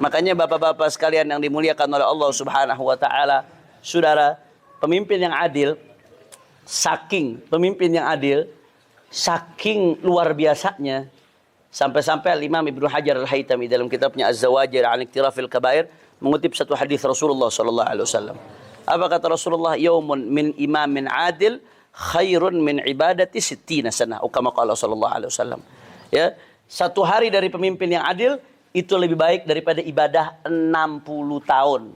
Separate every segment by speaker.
Speaker 1: Makanya bapak-bapak sekalian yang dimuliakan oleh Allah Subhanahu wa taala, saudara, pemimpin yang adil, saking luar biasanya, sampai-sampai Imam Ibnu Hajar Al-Haytami dalam kitabnya Az-Zawajir an Iktirafil Kabair mengutip satu hadis Rasulullah sallallahu alaihi wasallam. Apa kata Rasulullah? Yaumun min imamin adil khairun min ibadati sittina sanah. Kama qala sallallahu alaihi wasallam. Ya, satu hari dari pemimpin yang adil itu lebih baik daripada ibadah 60 tahun.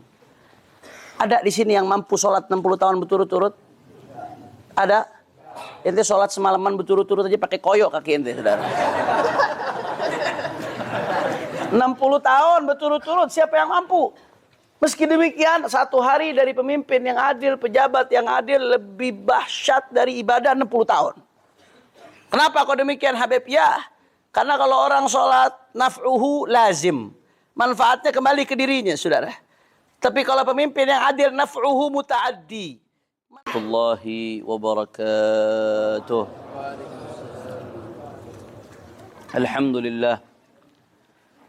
Speaker 1: Ada di sini yang mampu sholat 60 tahun berturut-turut? Ada? Ente sholat semalaman berturut-turut aja pakai koyok kaki ente, saudara. 60 tahun berturut-turut, siapa yang mampu? Meski demikian, satu hari dari pemimpin yang adil, pejabat yang adil lebih dahsyat dari ibadah 60 tahun. Kenapa kok demikian, Habib? Ya, karena kalau orang sholat, naf'uhu lazim. Manfaatnya kembali ke dirinya, saudara. Tapi kalau pemimpin yang adil, naf'uhu muta'addi. Warahmatullahi wabarakatuh. Alhamdulillah.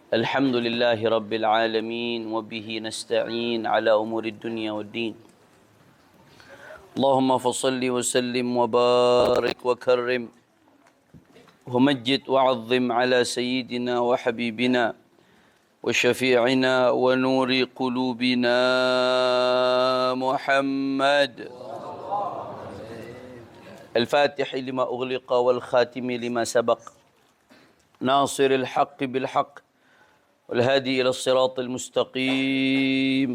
Speaker 1: Alhamdulillahi rabbil alamin. Wabihi nasta'in ala umuri dunya wad din. Allahumma fasalli wa sallim wa barik wa karrim. ومجد وعظم على سيدنا وحبيبنا وشفيعنا ونور قلوبنا محمد الفاتح لما أغلق والخاتم لما سبق ناصر الحق بالحق والهادي إلى الصراط المستقيم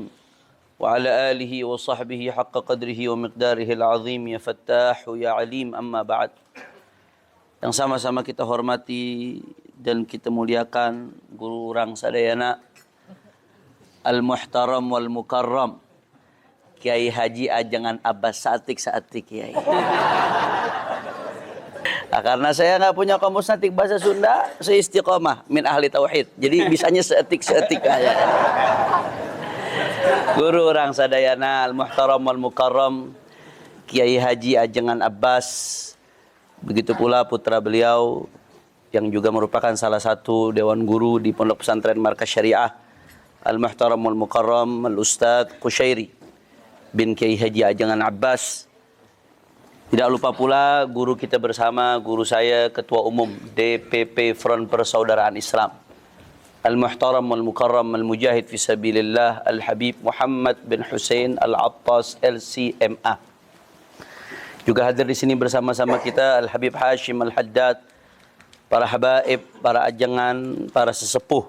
Speaker 1: وعلى آله وصحبه حق قدره ومقداره العظيم يا فتاح يا عليم أما بعد. Yang sama-sama kita hormati dan kita muliakan guru orang sadayana Al-Muhtaram wal Mukarram Kiai Haji Ajangan Abbas Saatik Kiai. Nah, karena saya nggak punya kamus natik bahasa Sunda, saya istiqomah min ahli tauhid. Jadi bisanya seetik aja. Guru orang sadayana Al-Muhtaram wal Mukarram Kiai Haji Ajangan Abbas. Begitu pula putra beliau yang juga merupakan salah satu dewan guru di Pondok Pesantren Markas Syariah Al-Muhtaram wal Mukarram Al-Ustadz Qushairi bin Kiai Haji Ajangan Abbas. Tidak lupa pula guru kita bersama, guru saya Ketua Umum DPP Front Persaudaraan Islam Al-Muhtaram wal Mukarram Al-Mujahid Fisabilillah Al-Habib Muhammad bin Hussein Al-Attas LCMA. Juga hadir di sini bersama-sama kita Al-Habib Hashim Al-Haddad, para habaib, para ajangan, para sesepuh,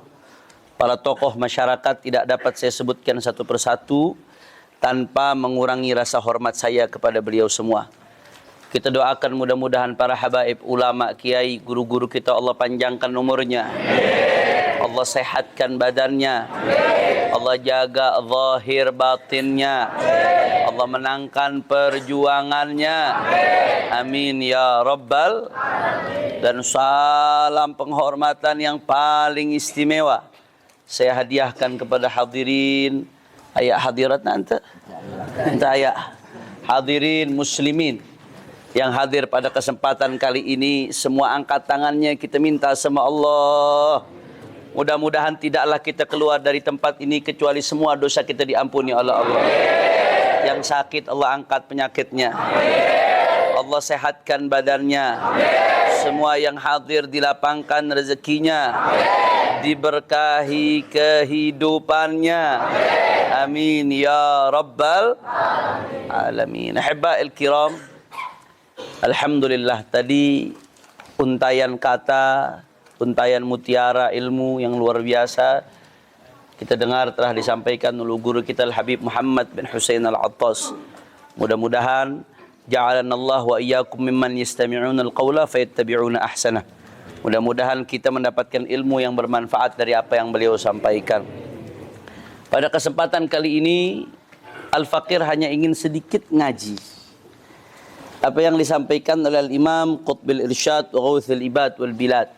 Speaker 1: para tokoh masyarakat tidak dapat saya sebutkan satu persatu tanpa mengurangi rasa hormat saya kepada beliau semua. Kita doakan mudah-mudahan para habaib, ulama, kiai, guru-guru kita Allah panjangkan umurnya. Allah sehatkan badannya. Allah jaga zahir batinnya. Allah menangkan perjuangannya. Amin ya rabbal. Dan salam penghormatan yang paling istimewa saya hadiahkan kepada hadirin ayat hadirat nanti. Ayat hadirin muslimin yang hadir pada kesempatan kali ini, semua angkat tangannya, kita minta sama Allah. Mudah-mudahan tidaklah kita keluar dari tempat ini kecuali semua dosa kita diampuni oleh Allah. Yang sakit Allah angkat penyakitnya. Allah sehatkan badannya. Semua yang hadir dilapangkan rezekinya. Diberkahi kehidupannya. Amin ya rabbal alamin. Ahibba'il kiram, alhamdulillah tadi untayan kata, untayan mutiara ilmu yang luar biasa kita dengar telah disampaikan oleh guru kita Al-Habib Muhammad bin Hussein Al-Attas. Mudah-mudahan ja'alanallahu wa iyyakum mimman yastami'una al-qawla fayattabi'una ahsanah. Mudah-mudahan kita mendapatkan ilmu yang bermanfaat dari apa yang beliau sampaikan. Pada kesempatan kali ini Al-Faqir hanya ingin sedikit ngaji apa yang disampaikan oleh Al-Imam Qutbil Irsyad wa Ghawthul Ibad wal Bilad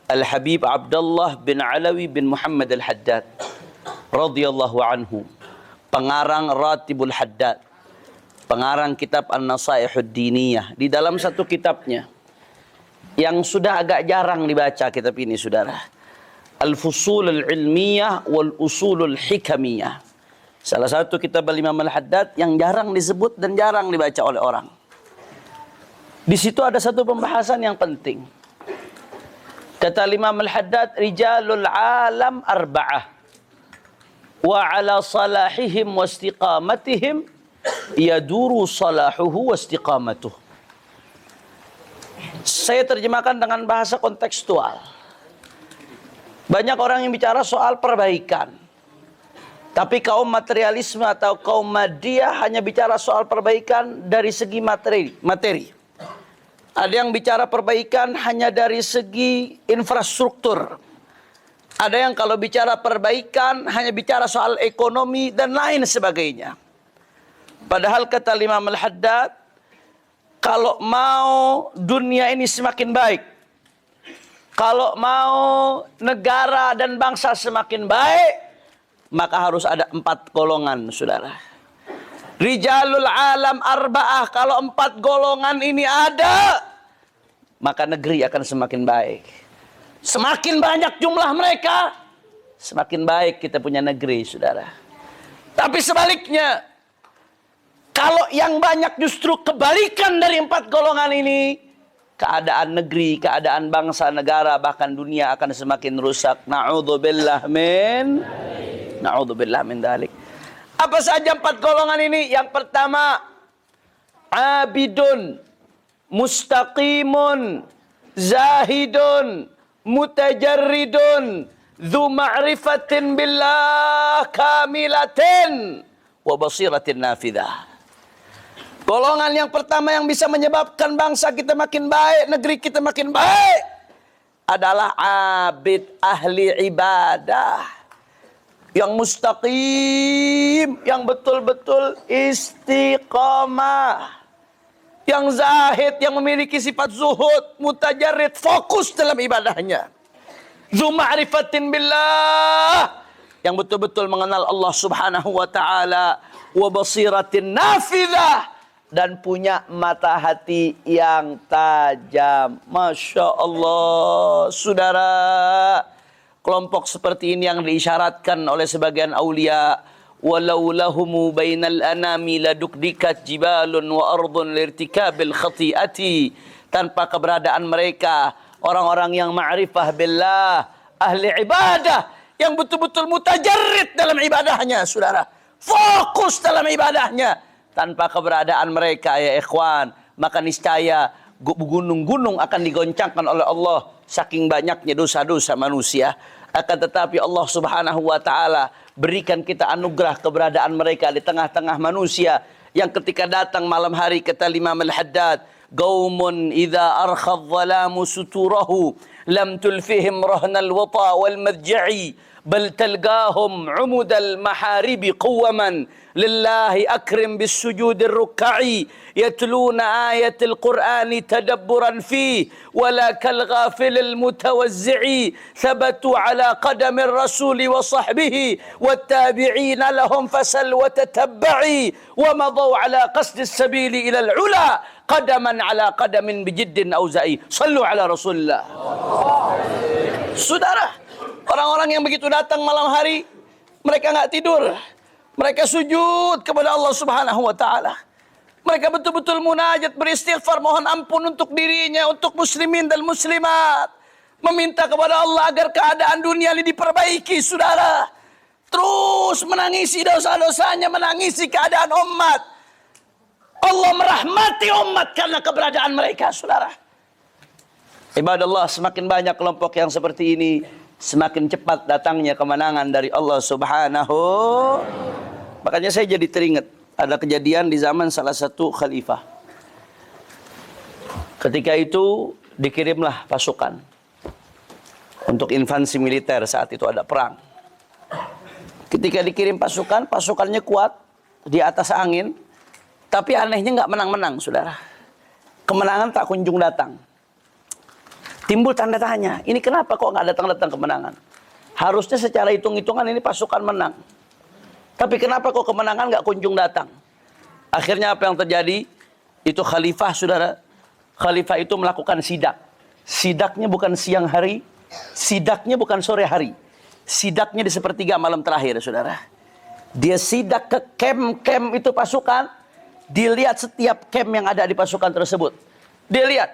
Speaker 1: Al-Habib Abdullah bin Alawi bin Muhammad Al-Haddad radhiyallahu anhu, pengarang Ratibul Haddad, pengarang kitab An-Nasaihud Diniyah. Di dalam satu kitabnya yang sudah agak jarang dibaca kitab ini, saudara, Al-Fusul Al-Ilmiyah wal Usul Al-Hikamiyah. Salah satu kitab Imam Al-Haddad yang jarang disebut dan jarang dibaca oleh orang. Di situ ada satu pembahasan yang penting. Kata Imam Al-Haddad, rijalul alam arba'ah wa ala salahihim wa istiqamatihim yaduru salahuhu wa istiqamatuh. Saya terjemahkan dengan bahasa kontekstual. Banyak orang yang bicara soal perbaikan. Tapi kaum materialisme atau kaum madiyah hanya bicara soal perbaikan dari segi materi. Ada yang bicara perbaikan hanya dari segi infrastruktur. Ada yang kalau bicara perbaikan hanya bicara soal ekonomi dan lain sebagainya. Padahal kata Imam Al-Haddad, kalau mau dunia ini semakin baik, kalau mau negara dan bangsa semakin baik, maka harus ada 4 golongan, saudara. Rijalul alam arba'ah, kalau 4 golongan ini ada, maka negeri akan semakin baik. Semakin banyak jumlah mereka, semakin baik kita punya negeri, saudara. Tapi sebaliknya, kalau yang banyak justru kebalikan dari 4 golongan ini, keadaan negeri, keadaan bangsa, negara, bahkan dunia akan semakin rusak. Na'udzubillah min dalik. Apa saja 4 golongan ini? Yang pertama, abidun, mustaqimun, zahidun, mutajarridun, dzu ma'rifatin billah kamilatin, wa basiratin nafidah. Golongan yang pertama yang bisa menyebabkan bangsa kita makin baik, negeri kita makin baik, adalah abid, ahli ibadah. Yang mustaqim, yang betul-betul istiqamah. Yang zahid, yang memiliki sifat zuhud, mutajarrid, fokus dalam ibadahnya. Dzu ma'rifatin billah, yang betul-betul mengenal Allah Subhanahu wa taala, wa basiratin nafidah, dan punya mata hati yang tajam. Masya Allah, saudara. Kelompok seperti ini yang diisyaratkan oleh sebagian aulia, walau lahumu bainal anami ladukdikat jibalun wa ardun lirtikabil khati'ati. Tanpa keberadaan mereka, orang-orang yang ma'rifah billah, ahli ibadah, yang betul-betul mutajarrid dalam ibadahnya, saudara, fokus dalam ibadahnya. Tanpa keberadaan mereka, ya ikhwan, maka niscaya gunung-gunung akan digoncangkan oleh Allah saking banyaknya dosa-dosa manusia. Akan tetapi Allah Subhanahu wa taala berikan kita anugerah keberadaan mereka di tengah-tengah manusia, yang ketika datang malam hari, kata Imam Al-Haddad, qaumun idza arkha adh-dhalamu suturahu lam tulfihim rahnal wata wal madja'i bal talqahum umudal maharibi qawaman lillahi akrim bis sujudil ruk'i yatluna ayatil qur'ani tadabburan fi wala kal ghafilil mutawazzi'i thabatu ala qadamir rasuli wa sahbihi wat tabi'ina lahum fasal wa tatabba'i wa madaw ala qasdis sabili ila al ula qadaman ala qadamin bijiddin auza'i. Sallu ala Rasulillah. Saudara, orang-orang yang begitu datang malam hari, mereka nggak tidur. Mereka sujud kepada Allah Subhanahu wa taala. Mereka betul-betul munajat, beristighfar, mohon ampun untuk dirinya, untuk muslimin dan muslimat. Meminta kepada Allah agar keadaan dunia ini diperbaiki, saudara. Terus menangisi dosa-dosanya, menangisi keadaan umat. Allah merahmati umat karena keberadaan mereka, saudara. Ibadallah, semakin banyak kelompok yang seperti ini, semakin cepat datangnya kemenangan dari Allah Subhanahu. Makanya saya jadi teringat ada kejadian di zaman salah satu khalifah. Ketika itu dikirimlah pasukan untuk invasi militer, saat itu ada perang. Ketika dikirim pasukan, pasukannya kuat di atas angin, tapi anehnya nggak menang-menang, saudara. Kemenangan tak kunjung datang. Timbul tanda tanya, ini kenapa kok nggak datang-datang kemenangan? Harusnya secara hitung-hitungan ini pasukan menang. Tapi kenapa kok kemenangan nggak kunjung datang? Akhirnya apa yang terjadi? Itu khalifah, saudara. Khalifah itu melakukan sidak. Sidaknya bukan siang hari, Sidaknya bukan sore hari. Sidaknya di sepertiga malam terakhir, saudara. Dia sidak ke kem-kem itu pasukan. Dilihat setiap kem yang ada di pasukan tersebut. Dia lihat,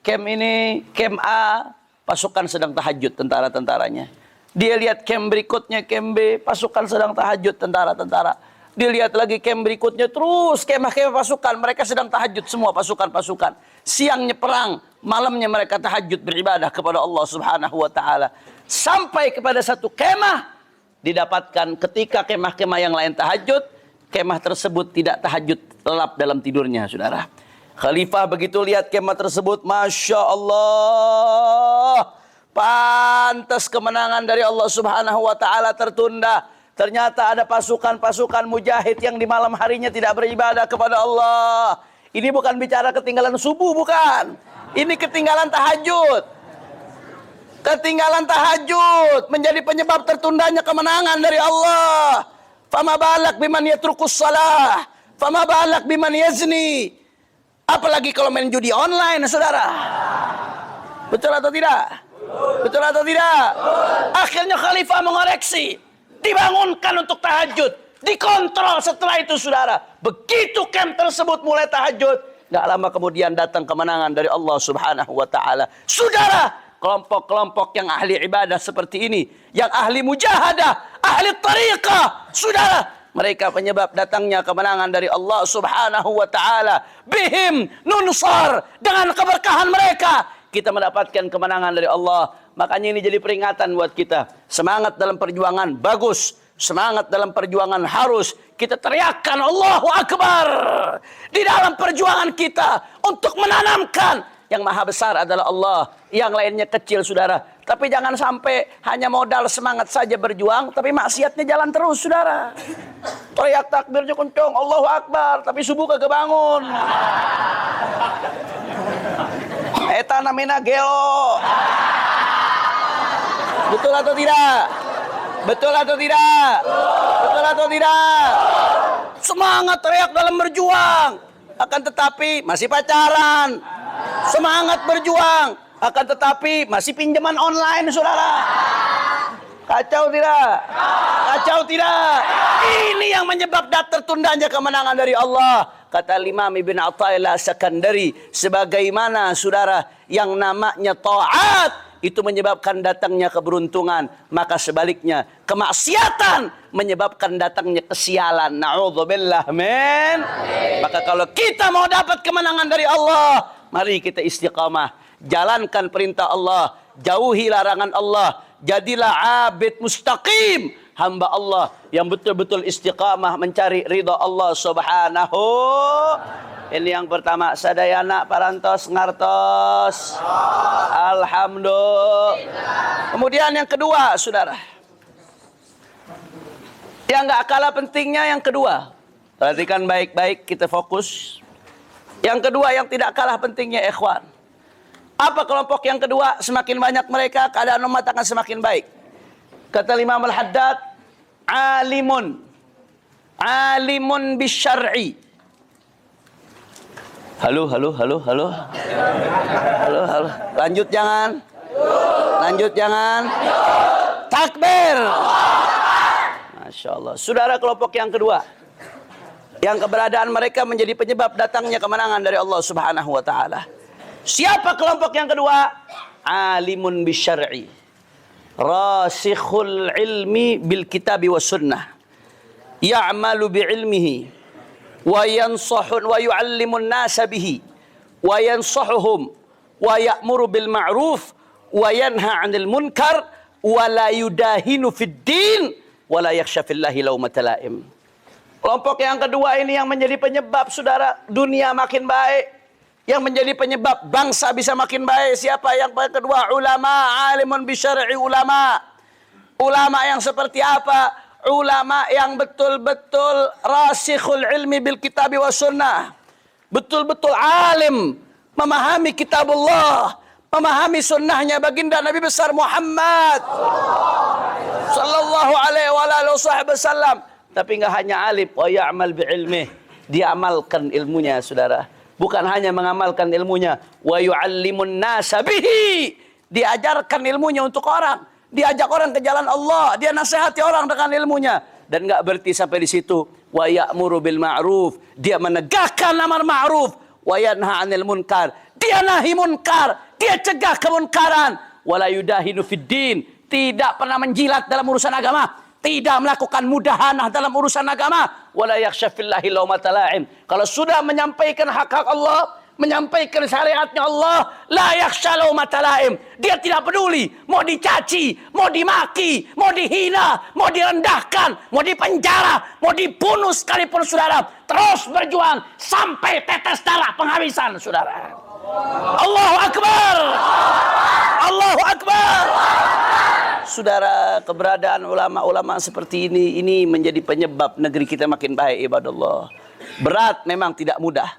Speaker 1: kem ini, kem A, pasukan sedang tahajud, tentara-tentaranya. Dia lihat kem berikutnya, kem B, pasukan sedang tahajud, tentara-tentara. Dilihat lagi kem berikutnya, terus kemah-kemah pasukan, mereka sedang tahajud semua pasukan-pasukan. Siangnya perang, malamnya mereka tahajud beribadah kepada Allah Subhanahu wa taala. Sampai kepada satu kemah didapatkan ketika kemah-kemah yang lain tahajud, kemah tersebut tidak tahajud, lelap dalam tidurnya, saudara. Khalifah begitu lihat kemah tersebut, Masya Allah, pantas kemenangan dari Allah Subhanahu wa taala tertunda. Ternyata ada pasukan-pasukan mujahid yang di malam harinya tidak beribadah kepada Allah. Ini bukan bicara ketinggalan subuh, bukan. Ini ketinggalan tahajud. Ketinggalan tahajud menjadi penyebab tertundanya kemenangan dari Allah. Fama balak biman yatrukus salah, fama balak biman yazni. Apalagi kalau main judi online, saudara. Betul atau tidak? Betul atau tidak? Akhirnya khalifah mengoreksi, dibangunkan untuk tahajud, dikontrol. Setelah itu, saudara, begitu camp tersebut mulai tahajud, gak lama kemudian datang kemenangan dari Allah Subhanahu wa taala. Saudara, kelompok-kelompok yang ahli ibadah seperti ini, yang ahli mujahadah, ahli tariqah, saudara, mereka penyebab datangnya kemenangan dari Allah Subhanahu wa taala. Bihim nunsar, dengan keberkahan mereka kita mendapatkan kemenangan dari Allah. Makanya ini jadi peringatan buat kita. Semangat dalam perjuangan bagus, semangat dalam perjuangan harus kita teriakkan Allahu Akbar di dalam perjuangan kita untuk menanamkan yang maha besar adalah Allah, yang lainnya kecil, saudara. Tapi jangan sampai hanya modal semangat saja berjuang, tapi maksiatnya jalan terus, saudara. Teriak takbirnya kencang, Allahu Akbar, tapi subuh kagak bangun. Eta namina gelo. Betul atau tidak? Betul atau tidak? Betul atau tidak? Semangat teriak dalam berjuang, akan tetapi masih pacaran. Semangat berjuang, akan tetapi masih pinjaman online, saudara. Kacau tidak? Kacau tidak? Ini yang menyebab tertundanya kemenangan dari Allah. Kata Imam Ibn Athaillah Sakandari, sebagaimana, saudara, yang namanya ta'at itu menyebabkan datangnya keberuntungan, maka sebaliknya kemaksiatan menyebabkan datangnya kesialan. Na'udzubillah, men. Maka kalau kita mau dapat kemenangan dari Allah, mari kita istiqamah, jalankan perintah Allah, jauhi larangan Allah, jadilah abid mustaqim, hamba Allah yang betul-betul istiqamah mencari ridha Allah Subhanahu. Ini yang pertama, sadayana parantos ngartos. Alhamdulillah. Kemudian yang kedua, saudara, yang gak kalah pentingnya yang kedua, perhatikan baik-baik, kita fokus. Yang kedua yang tidak kalah pentingnya, ikhwan. Apa kelompok yang kedua? Semakin banyak mereka, keadaan umat akan semakin baik. Kata Imam Al-Haddad, alimun bisyar'i. Halo. Lanjut jangan. Takbir. Masya Allah. Saudara, kelompok yang kedua, yang keberadaan mereka menjadi penyebab datangnya kemenangan dari Allah Subhanahu wa taala. Siapa kelompok yang kedua? Alimun bisyar'i, rasikhul ilmi bil kitabi was sunnah, ya'malu bi ilmihi wa yansahun wa yu'allimun nasa bihi wa yansahuhum wa ya'muru bil ma'ruf wa yanha 'anil munkar wa la yudahinu fid din wa la yakhsha fillahi lawmata la'im. Kelompok yang kedua ini yang menjadi penyebab, saudara, dunia makin baik, yang menjadi penyebab bangsa bisa makin baik. Siapa yang kedua? Ulama, alimun bisyar'i, ulama. Ulama yang seperti apa? Ulama yang betul-betul rasikhul ilmi bil kitabi was sunnah. Betul-betul alim, memahami kitabullah, memahami sunnahnya baginda Nabi besar Muhammad sallallahu alaihi wasallam. Tapi enggak hanya alim, wa ya'mal bi ilmih, dia amalkan ilmunya, saudara. Bukan hanya mengamalkan ilmunya, wa yu'allimun nasa bihi, Dia ajarkan ilmunya untuk orang. Dia ajak orang ke jalan Allah. Dia nasihati orang dengan ilmunya. Dan nggak berhenti sampai di situ. Wa ya'muru bil ma'ruf. Dia menegakkan amar ma'ruf. Wa yanha 'anil munkar. Dia nahi munkar. Dia cegah kemunkaran. Wala yudahinu fid din. Tidak pernah menjilat dalam urusan agama. Tidak melakukan mudahanah dalam urusan agama. Wala yakhsha fillahi laumata la'im. Kalau sudah menyampaikan hak-hak Allah, menyampaikan syariatnya Allah, la yakhsha laumata la'im. Dia tidak peduli mau dicaci, mau dimaki, mau dihina, mau direndahkan, mau dipenjara, mau dibunuh sekalipun saudara. Terus berjuang sampai tetes darah penghabisan saudara. Allahu Akbar. Allahu Akbar. Saudara, keberadaan ulama-ulama seperti ini menjadi penyebab negeri kita makin baik, ibadallah. Berat memang tidak mudah.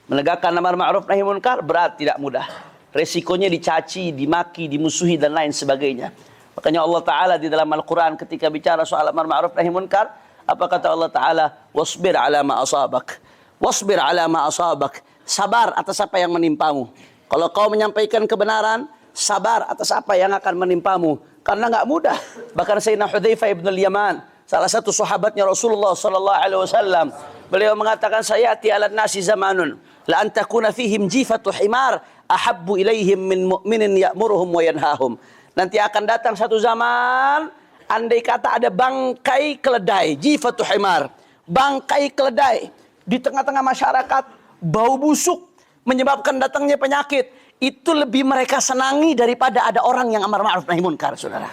Speaker 1: Menegakkan amar ma'ruf nahi munkar berat, tidak mudah. Resikonya dicaci, dimaki, dimusuhi dan lain sebagainya. Makanya Allah Ta'ala di dalam Al-Quran ketika bicara soal amar ma'ruf nahi munkar, apa kata Allah Ta'ala? Wasbir ala ma asabak. Wasbir ala ma asabak. Sabar atas apa yang menimpamu. Kalau kau menyampaikan kebenaran, sabar atas apa yang akan menimpamu. Karena nggak mudah. Bahkan Sayyidina Hudzaifah ibn al-Yaman, salah satu sahabatnya Rasulullah sallallahu alaihi wasallam, beliau mengatakan, sayati 'alan nasi zamanun la an takuna fihim jifatu himar ahabbu ilaihim min mu'minin ya'muruhum wa yanhahum. Nanti akan datang satu zaman, andai kata ada bangkai keledai, jifatu himar, bangkai keledai di tengah-tengah masyarakat, bau busuk menyebabkan datangnya penyakit. Itu lebih mereka senangi daripada ada orang yang amar ma'ruf nahi munkar, saudara.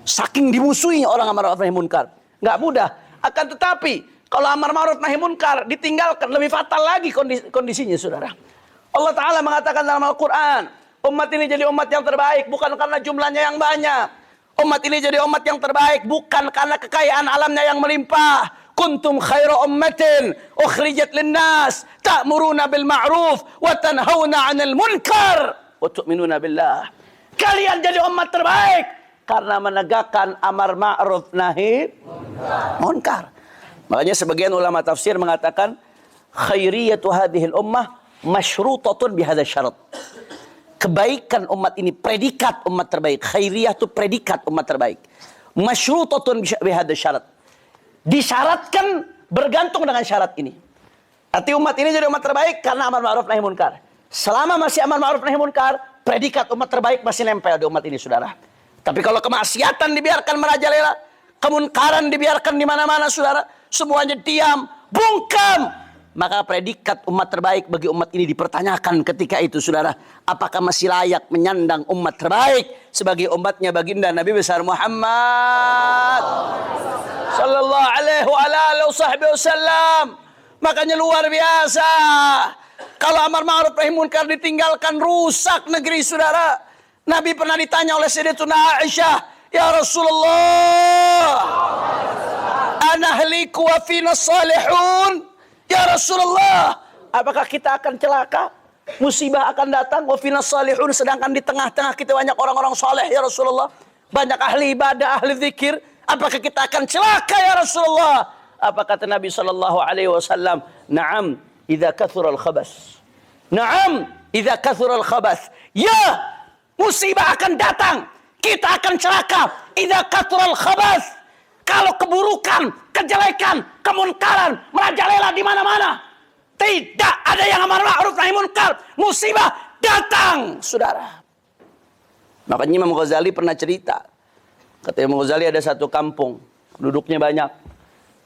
Speaker 1: Saking dimusuhi orang amar ma'ruf nahi munkar. Nggak mudah. Akan tetapi, kalau amar ma'ruf nahi munkar ditinggalkan, lebih fatal lagi kondisinya, saudara. Allah Ta'ala mengatakan dalam Al-Quran, umat ini jadi umat yang terbaik bukan karena jumlahnya yang banyak. Umat ini jadi umat yang terbaik bukan karena kekayaan alamnya yang melimpah. Kuntum khaira ummatin ukhrijat linnas ta'muruna bil ma'ruf wa tanhauna 'anil munkar wa tu'minuna billah. Kalian jadi umat terbaik karena menegakkan amar ma'ruf nahi munkar. Makanya sebagian ulama tafsir mengatakan khairiyatu hadhil ummah masyrutatun bihadza syarat. Kebaikan umat ini predikat umat terbaik. Khairiyah itu predikat umat terbaik. Masyrutatun bihadza syarat. Disyaratkan bergantung dengan syarat ini. Arti umat ini jadi umat terbaik karena amar ma'ruf nahi munkar. Selama masih amar ma'ruf nahi munkar, predikat umat terbaik masih nempel di umat ini, saudara. Tapi kalau kemaksiatan dibiarkan merajalela, kemunkaran dibiarkan di mana-mana, saudara, semuanya diam, bungkam, maka predikat umat terbaik bagi umat ini dipertanyakan ketika itu, saudara. Apakah masih layak menyandang umat terbaik sebagai umatnya baginda Nabi besar Muhammad sallallahu alaihi wasallam. Makanya luar biasa. Kalau amar ma'ruf nahi munkar ditinggalkan, rusak negeri, saudara. Nabi pernah ditanya oleh Sayyidatuna Aisyah, ya Rasulullah, anahliku wa fina salihun. Ya Rasulullah, apakah kita akan celaka? Musibah akan datang, wa fina salihun, sedangkan di tengah-tengah kita banyak orang-orang saleh, ya Rasulullah. Banyak ahli ibadah, ahli zikir. Apakah kita akan celaka, ya Rasulullah? Apa kata Nabi sallallahu alaihi wasallam? Na'am, idza kathura al-khabas. Na'am, idza kathura al-khabas. Ya, musibah akan datang. Kita akan celaka. Idza kathura al-khabas. Kalau keburukan, kejelekan, kemunkaran merajalela di mana-mana, tidak ada yang amar ma'ruf nahi munkar, musibah datang, saudara. Makanya Imam Ghazali pernah cerita. Kata Imam Ghazali, ada satu kampung, penduduknya banyak.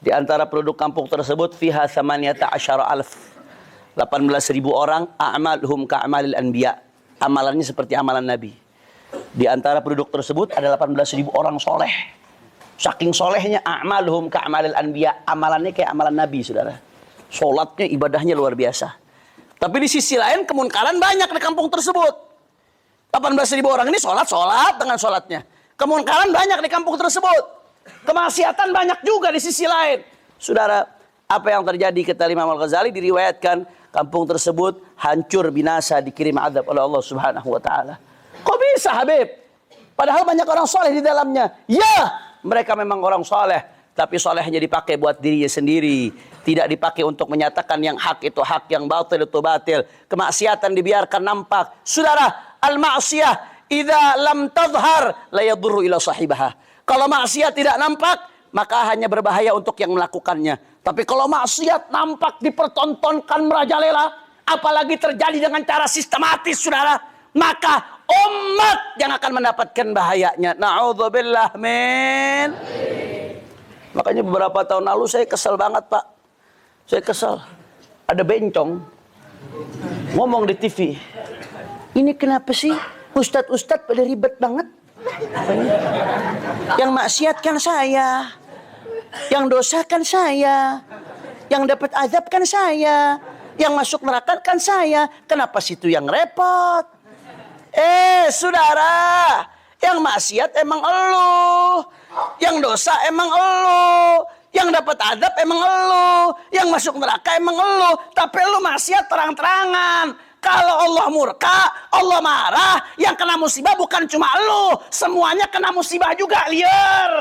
Speaker 1: Di antara penduduk kampung tersebut fiha 18,000. 18.000 orang, a'maluhum ka'amalil anbiya. Amalannya seperti amalan Nabi. Di antara penduduk tersebut ada 18.000 orang soleh. Saking solehnya, a'maluhum ka'amalil anbiya, amalannya kayak amalan Nabi, saudara. Sholatnya, ibadahnya luar biasa. Tapi di sisi lain kemunkaran banyak di kampung tersebut. 18.000 orang ini sholat dengan sholatnya. Kemunkaran banyak di kampung tersebut. Kemaksiatan banyak juga di sisi lain. Saudara, apa yang terjadi kata Imam Al-Ghazali, diriwayatkan kampung tersebut hancur, binasa, dikirim azab oleh Allah Subhanahu wa taala. Kok bisa, Habib? Padahal banyak orang soleh di dalamnya. Ya, mereka memang orang soleh, tapi solehnya dipakai buat dirinya sendiri. Tidak dipakai untuk menyatakan yang hak itu hak, yang batil itu batil. Kemaksiatan dibiarkan nampak. Saudara, al-ma'siyah idza lam tadhhar la yadurru ila sahibaha. Kalau maksiat tidak nampak, maka hanya berbahaya untuk yang melakukannya. Tapi kalau maksiat nampak, dipertontonkan merajalela, apalagi terjadi dengan cara sistematis, saudara, maka umat yang akan mendapatkan bahayanya. Na'udzubillah min. Makanya beberapa tahun lalu saya kesel banget, Pak. Saya kesel. Ada bencong ngomong di TV. Ini kenapa sih ustadz-ustadz pada ribet banget? Yang maksiat kan saya, yang dosa kan saya, yang dapat azab kan saya, yang masuk neraka kan saya. Kenapa situ yang repot? Saudara, yang maksiat emang elu, yang dosa emang elu, yang dapat azab emang elu, yang masuk neraka emang elu. Tapi elu maksiat terang-terangan. Kalau Allah murka, Allah marah, yang kena musibah bukan cuma elu, semuanya kena musibah juga, liar.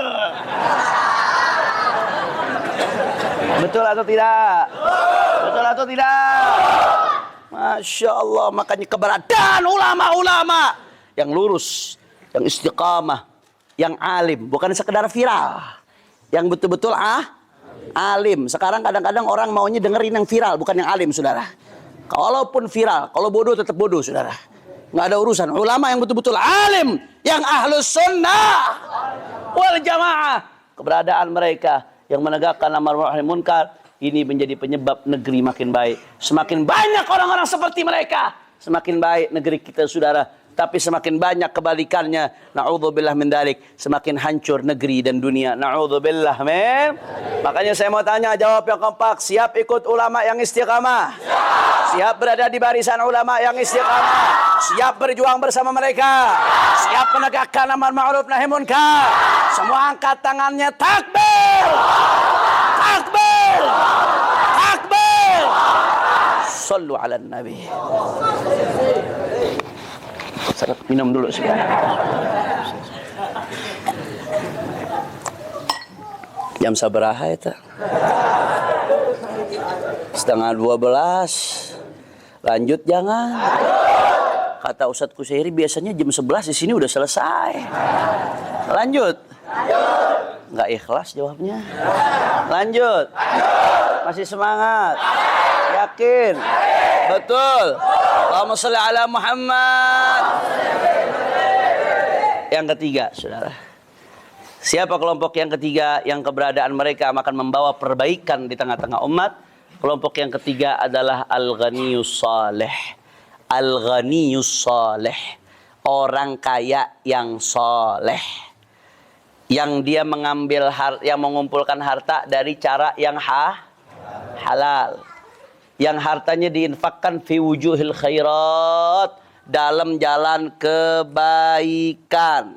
Speaker 1: Betul atau tidak? Betul atau tidak? Masya Allah, makanya keberadaan ulama-ulama yang lurus, yang istiqamah, yang alim, bukan sekedar viral, yang betul-betul alim. Sekarang kadang-kadang orang maunya dengerin yang viral, bukan yang alim, saudara. Kalaupun viral, kalau bodoh tetap bodoh, saudara. Nggak ada urusan. Ulama yang betul-betul alim, yang ahlus sunnah wal jamaah, keberadaan mereka yang menegakkan amar ma'ruf nahi munkar, ini menjadi penyebab negeri makin baik. Semakin banyak orang-orang seperti mereka, semakin baik negeri kita, saudara. Tapi semakin banyak kebalikannya, na'udzubillah min dalik, semakin hancur negeri dan dunia. Na'udzubillah min. Makanya saya mau tanya, jawab yang kompak. Siap ikut ulama yang istiqamah? Siap berada di barisan ulama yang istiqamah? Siap berjuang bersama mereka? Siap menegakkan amar ma'ruf nahi munkar? Semua angkat tangannya, takbir! Takbir! Takbir! Sallu ala nabi. Minum dulu sebentar. Jam sabaraha itu? 11:30. Lanjut jangan. Kata Ustadz Kusairi biasanya jam 11 di sini udah selesai. Lanjut. Nggak ikhlas jawabnya. Lanjut. Masih semangat. Yakin. Betul. Allahumma sholli ala Muhammad. Yang ketiga, saudara. Siapa kelompok yang ketiga yang keberadaan mereka akan membawa perbaikan di tengah-tengah umat? Kelompok yang ketiga adalah al-ghaniyus saleh. Al-ghaniyus saleh. Orang kaya yang soleh. Yang dia mengambil yang mengumpulkan harta dari cara yang halal. Yang hartanya diinfakkan fi wujuhil khairat, dalam jalan kebaikan.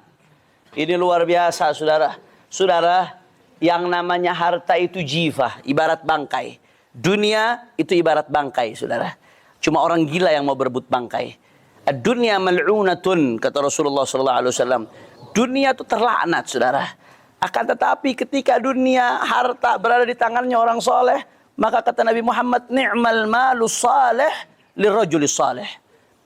Speaker 1: Ini luar biasa, saudara. Saudara, yang namanya harta itu jifah, ibarat bangkai. Dunia itu ibarat bangkai, saudara. Cuma orang gila yang mau berebut bangkai. Ad-dunya mal'unatun, kata Rasulullah SAW. Dunia itu terlaknat, saudara. Akan tetapi ketika dunia, harta berada di tangannya orang soleh, maka kata Nabi Muhammad, ni'mal malu salih lirrajulis salih.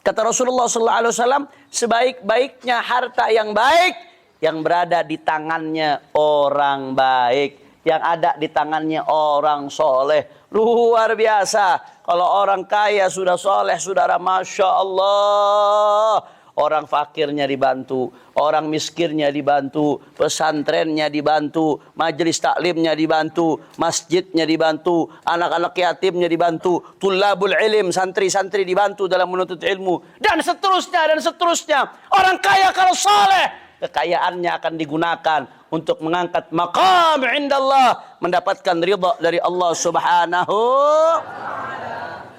Speaker 1: Kata Rasulullah SAW, sebaik-baiknya harta yang baik yang berada di tangannya orang baik, yang ada di tangannya orang soleh. Luar biasa. Kalau orang kaya sudah soleh, saudara, Masya Allah. Orang fakirnya dibantu, orang miskinnya dibantu, pesantrennya dibantu, majelis taklimnya dibantu, masjidnya dibantu, anak-anak yatimnya dibantu, tulabul ilm, santri-santri dibantu dalam menuntut ilmu, dan seterusnya, dan seterusnya. Orang kaya kalau soleh, kekayaannya akan digunakan untuk mengangkat maqam indallah, mendapatkan ridha dari Allah Subhanahu.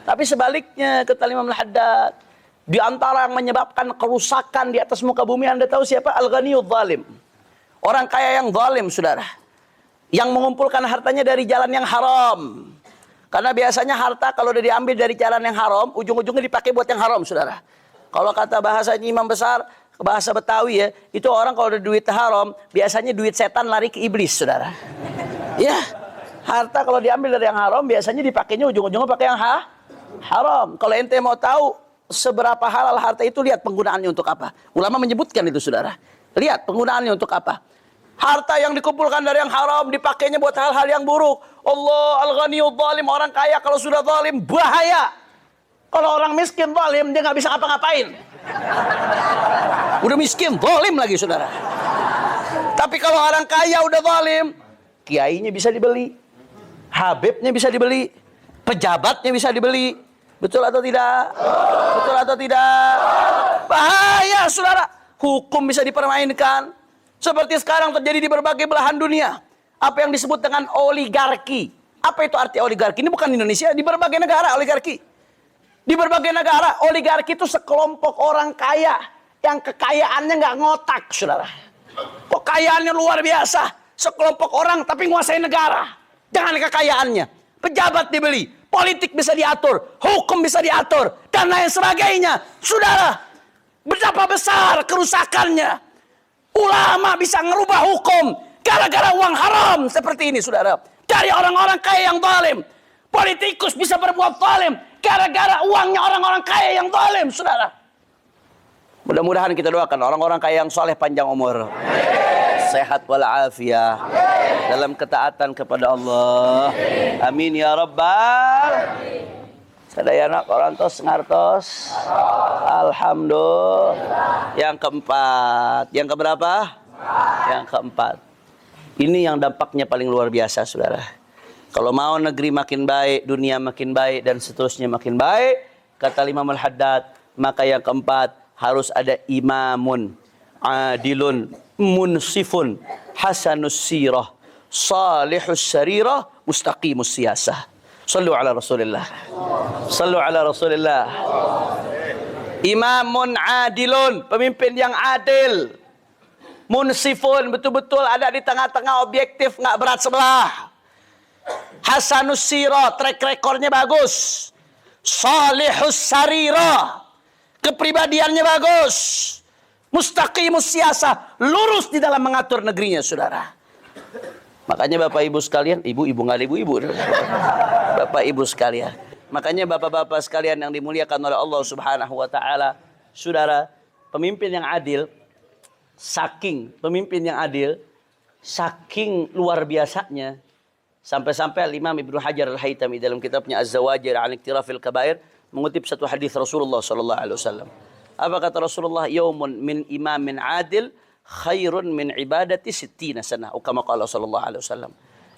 Speaker 1: Tapi sebaliknya, kata Imam Al-Haddad, di antara yang menyebabkan kerusakan di atas muka bumi, Anda tahu siapa? Al-ghaniyudz zalim. Orang kaya yang zalim, saudara. Yang mengumpulkan hartanya dari jalan yang haram. Karena biasanya harta kalau udah diambil dari jalan yang haram, ujung-ujungnya dipakai buat yang haram, saudara. Kalau kata bahasanya Imam Besar, bahasa Betawi ya, itu orang kalau udah duit haram, biasanya duit setan lari ke iblis, saudara. Ya, harta kalau diambil dari yang haram, biasanya dipakainya ujung-ujungnya pakai yang haram. Kalau ente mau tahu, seberapa halal harta itu, lihat penggunaannya untuk apa. Ulama menyebutkan itu, saudara. Lihat penggunaannya untuk apa. Harta yang dikumpulkan dari yang haram dipakainya buat hal-hal yang buruk. Allah al-ghaniyul zalim, orang kaya kalau sudah zalim bahaya. Kalau orang miskin zalim, dia nggak bisa ngapa-ngapain. Udah miskin zalim lagi, saudara. Tapi kalau orang kaya udah zalim, kiainya bisa dibeli, habibnya bisa dibeli, pejabatnya bisa dibeli. Betul atau tidak? Betul atau tidak? Bahaya, saudara. Hukum bisa dipermainkan. Seperti sekarang terjadi di berbagai belahan dunia. Apa yang disebut dengan oligarki. Apa itu arti oligarki? Ini bukan di Indonesia, di berbagai negara oligarki. Di berbagai negara, oligarki itu sekelompok orang kaya yang kekayaannya nggak ngotak, saudara. Kekayaannya luar biasa. Sekelompok orang tapi nguasai negara. Jangan kekayaannya. Pejabat dibeli, politik bisa diatur, hukum bisa diatur, dan lain sebagainya. Saudara, betapa besar kerusakannya. Ulama bisa ngerubah hukum gara-gara uang haram seperti ini, saudara. Dari orang-orang kaya yang zalim. Politikus bisa berbuat zalim gara-gara uangnya orang-orang kaya yang zalim, saudara. Mudah-mudahan kita doakan orang-orang kaya yang soleh panjang umur, sehat walafiat, dalam ketaatan kepada Allah. Amin ya rabbal. Sadayana korantos ngartos. Alhamdulillah. Yang keempat. Yang keberapa? Yang keempat. Ini yang dampaknya paling luar biasa, saudara. Kalau mau negeri makin baik, dunia makin baik, dan seterusnya makin baik, kata Imam Al-Haddad, maka yang keempat harus ada imamun adilun munsifun hasanus sirah salihus sarirah mustaqimus siyasah. Sallu ala Rasulillah. Sallu ala Rasulillah. Imamun adilun, pemimpin yang adil. Munsifun, betul-betul ada di tengah-tengah, objektif, nggak berat sebelah. Hasanus sirah, track recordnya bagus. Salihus sarirah, kepribadiannya bagus. Mustaqimus siyasah, lurus di dalam mengatur negerinya, saudara. Makanya Bapak Ibu sekalian, ibu-ibu nggak ada ibu-ibu. Bapak Ibu sekalian. Makanya Bapak-bapak sekalian yang dimuliakan oleh Allah Subhanahu wa taala, saudara, pemimpin yang adil, saking luar biasanya, sampai-sampai Imam Ibnu Hajar Al-Haytami dalam kitabnya Az-Zawajir 'an Iktirafil Kabair mengutip satu hadis Rasulullah sallallahu alaihi wasallam. Apa kata Rasulullah? Yaumun min imamin adil khairun min ibadati sittina sanah. Kama qala sallallahu alaihi wasallam.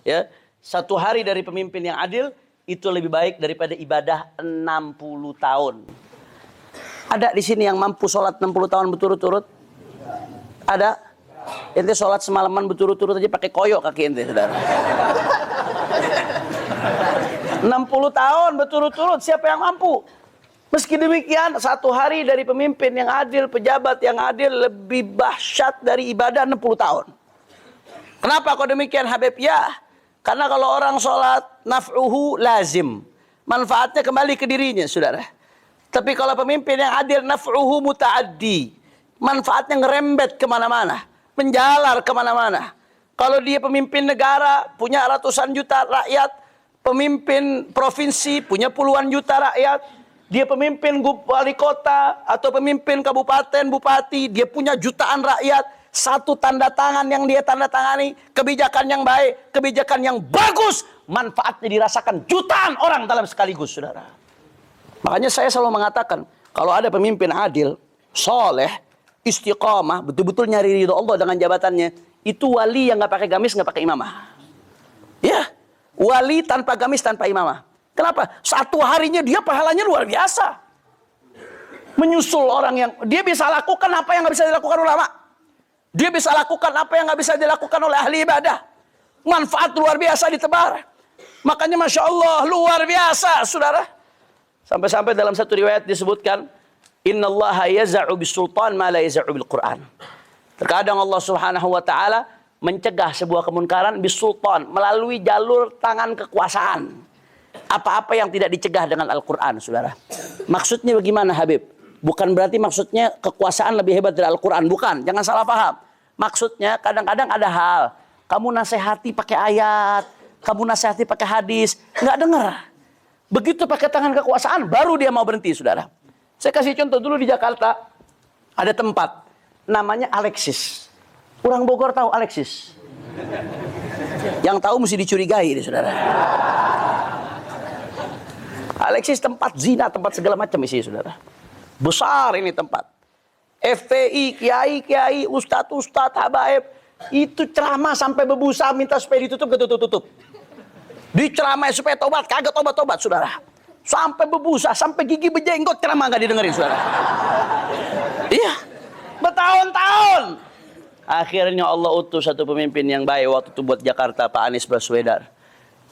Speaker 1: Ya, satu hari dari pemimpin yang adil itu lebih baik daripada ibadah 60 tahun. Ada di sini yang mampu sholat 60 tahun berturut-turut? Ada? Ente sholat semalaman berturut-turut aja pakai koyok kaki ente, saudara. 60 tahun berturut-turut, siapa yang mampu? Meski demikian, satu hari dari pemimpin yang adil, pejabat yang adil lebih dahsyat dari ibadah 60 tahun. Kenapa kok demikian, Habib? Ya, karena kalau orang sholat, naf'uhu lazim. Manfaatnya kembali ke dirinya, saudara. Tapi kalau pemimpin yang adil, naf'uhu muta'addi. Manfaatnya ngerembet kemana-mana. Menjalar kemana-mana. Kalau dia pemimpin negara, punya ratusan juta rakyat. Pemimpin provinsi, punya puluhan juta rakyat. Dia pemimpin wali kota atau pemimpin kabupaten, bupati, dia punya jutaan rakyat. Satu tanda tangan yang dia tanda tangani, kebijakan yang baik, kebijakan yang bagus, manfaatnya dirasakan jutaan orang dalam sekaligus, saudara. Makanya saya selalu mengatakan, kalau ada pemimpin adil, soleh, istiqamah, betul-betul nyari ridho Allah dengan jabatannya, itu wali yang nggak pakai gamis, nggak pakai imamah. Ya, wali tanpa gamis, tanpa imamah. Kenapa? Satu harinya dia pahalanya luar biasa. Menyusul orang yang dia bisa lakukan apa yang nggak bisa dilakukan ulama. Dia bisa lakukan apa yang nggak bisa dilakukan oleh ahli ibadah. Manfaat luar biasa ditebar. Makanya Masya Allah luar biasa, saudara. Sampai-sampai dalam satu riwayat disebutkan, Innallaha yaza'u bisultan ma la yaza'u bil Qur'an. Terkadang Allah Subhanahu wa taala mencegah sebuah kemunkaran bisultan, melalui jalur tangan kekuasaan. Apa-apa yang tidak dicegah dengan Al-Quran, saudara. Maksudnya bagaimana, Habib? Bukan berarti maksudnya kekuasaan lebih hebat dari Al-Quran. Bukan, jangan salah paham. Maksudnya kadang-kadang ada hal, kamu nasihati pakai ayat, kamu nasihati pakai hadis, nggak dengar. Begitu pakai tangan kekuasaan, baru dia mau berhenti, saudara. Saya kasih contoh dulu di Jakarta, ada tempat namanya Alexis. Orang Bogor tahu Alexis? Yang tahu mesti dicurigai, saudara. Alexis tempat zina, tempat segala macam isi, saudara. Besar ini tempat. FPI, kiai, ustadz, habaib, itu ceramah sampai berbusa minta supaya ditutup, tutup. Diceramai supaya tobat, kagak tobat, saudara. Sampai berbusa, sampai gigi berjenggot, ceramah nggak didengerin, saudara. Iya, bertahun-tahun. Akhirnya Allah utus satu pemimpin yang baik waktu itu buat Jakarta, Pak Anies Baswedan.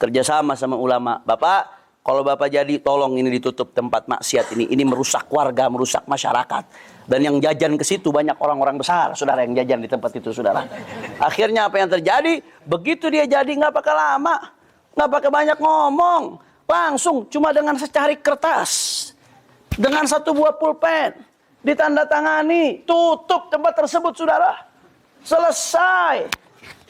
Speaker 1: Kerjasama sama ulama. Bapak, kalau Bapak jadi, tolong ini ditutup tempat maksiat ini. Ini merusak warga, merusak masyarakat. Dan yang jajan ke situ banyak orang-orang besar, saudara, yang jajan di tempat itu, saudara. Akhirnya apa yang terjadi? Begitu dia jadi, nggak pakai lama, nggak pakai banyak ngomong, langsung cuma dengan secari kertas, dengan satu buah pulpen, ditandatangani, tutup tempat tersebut, saudara. Selesai.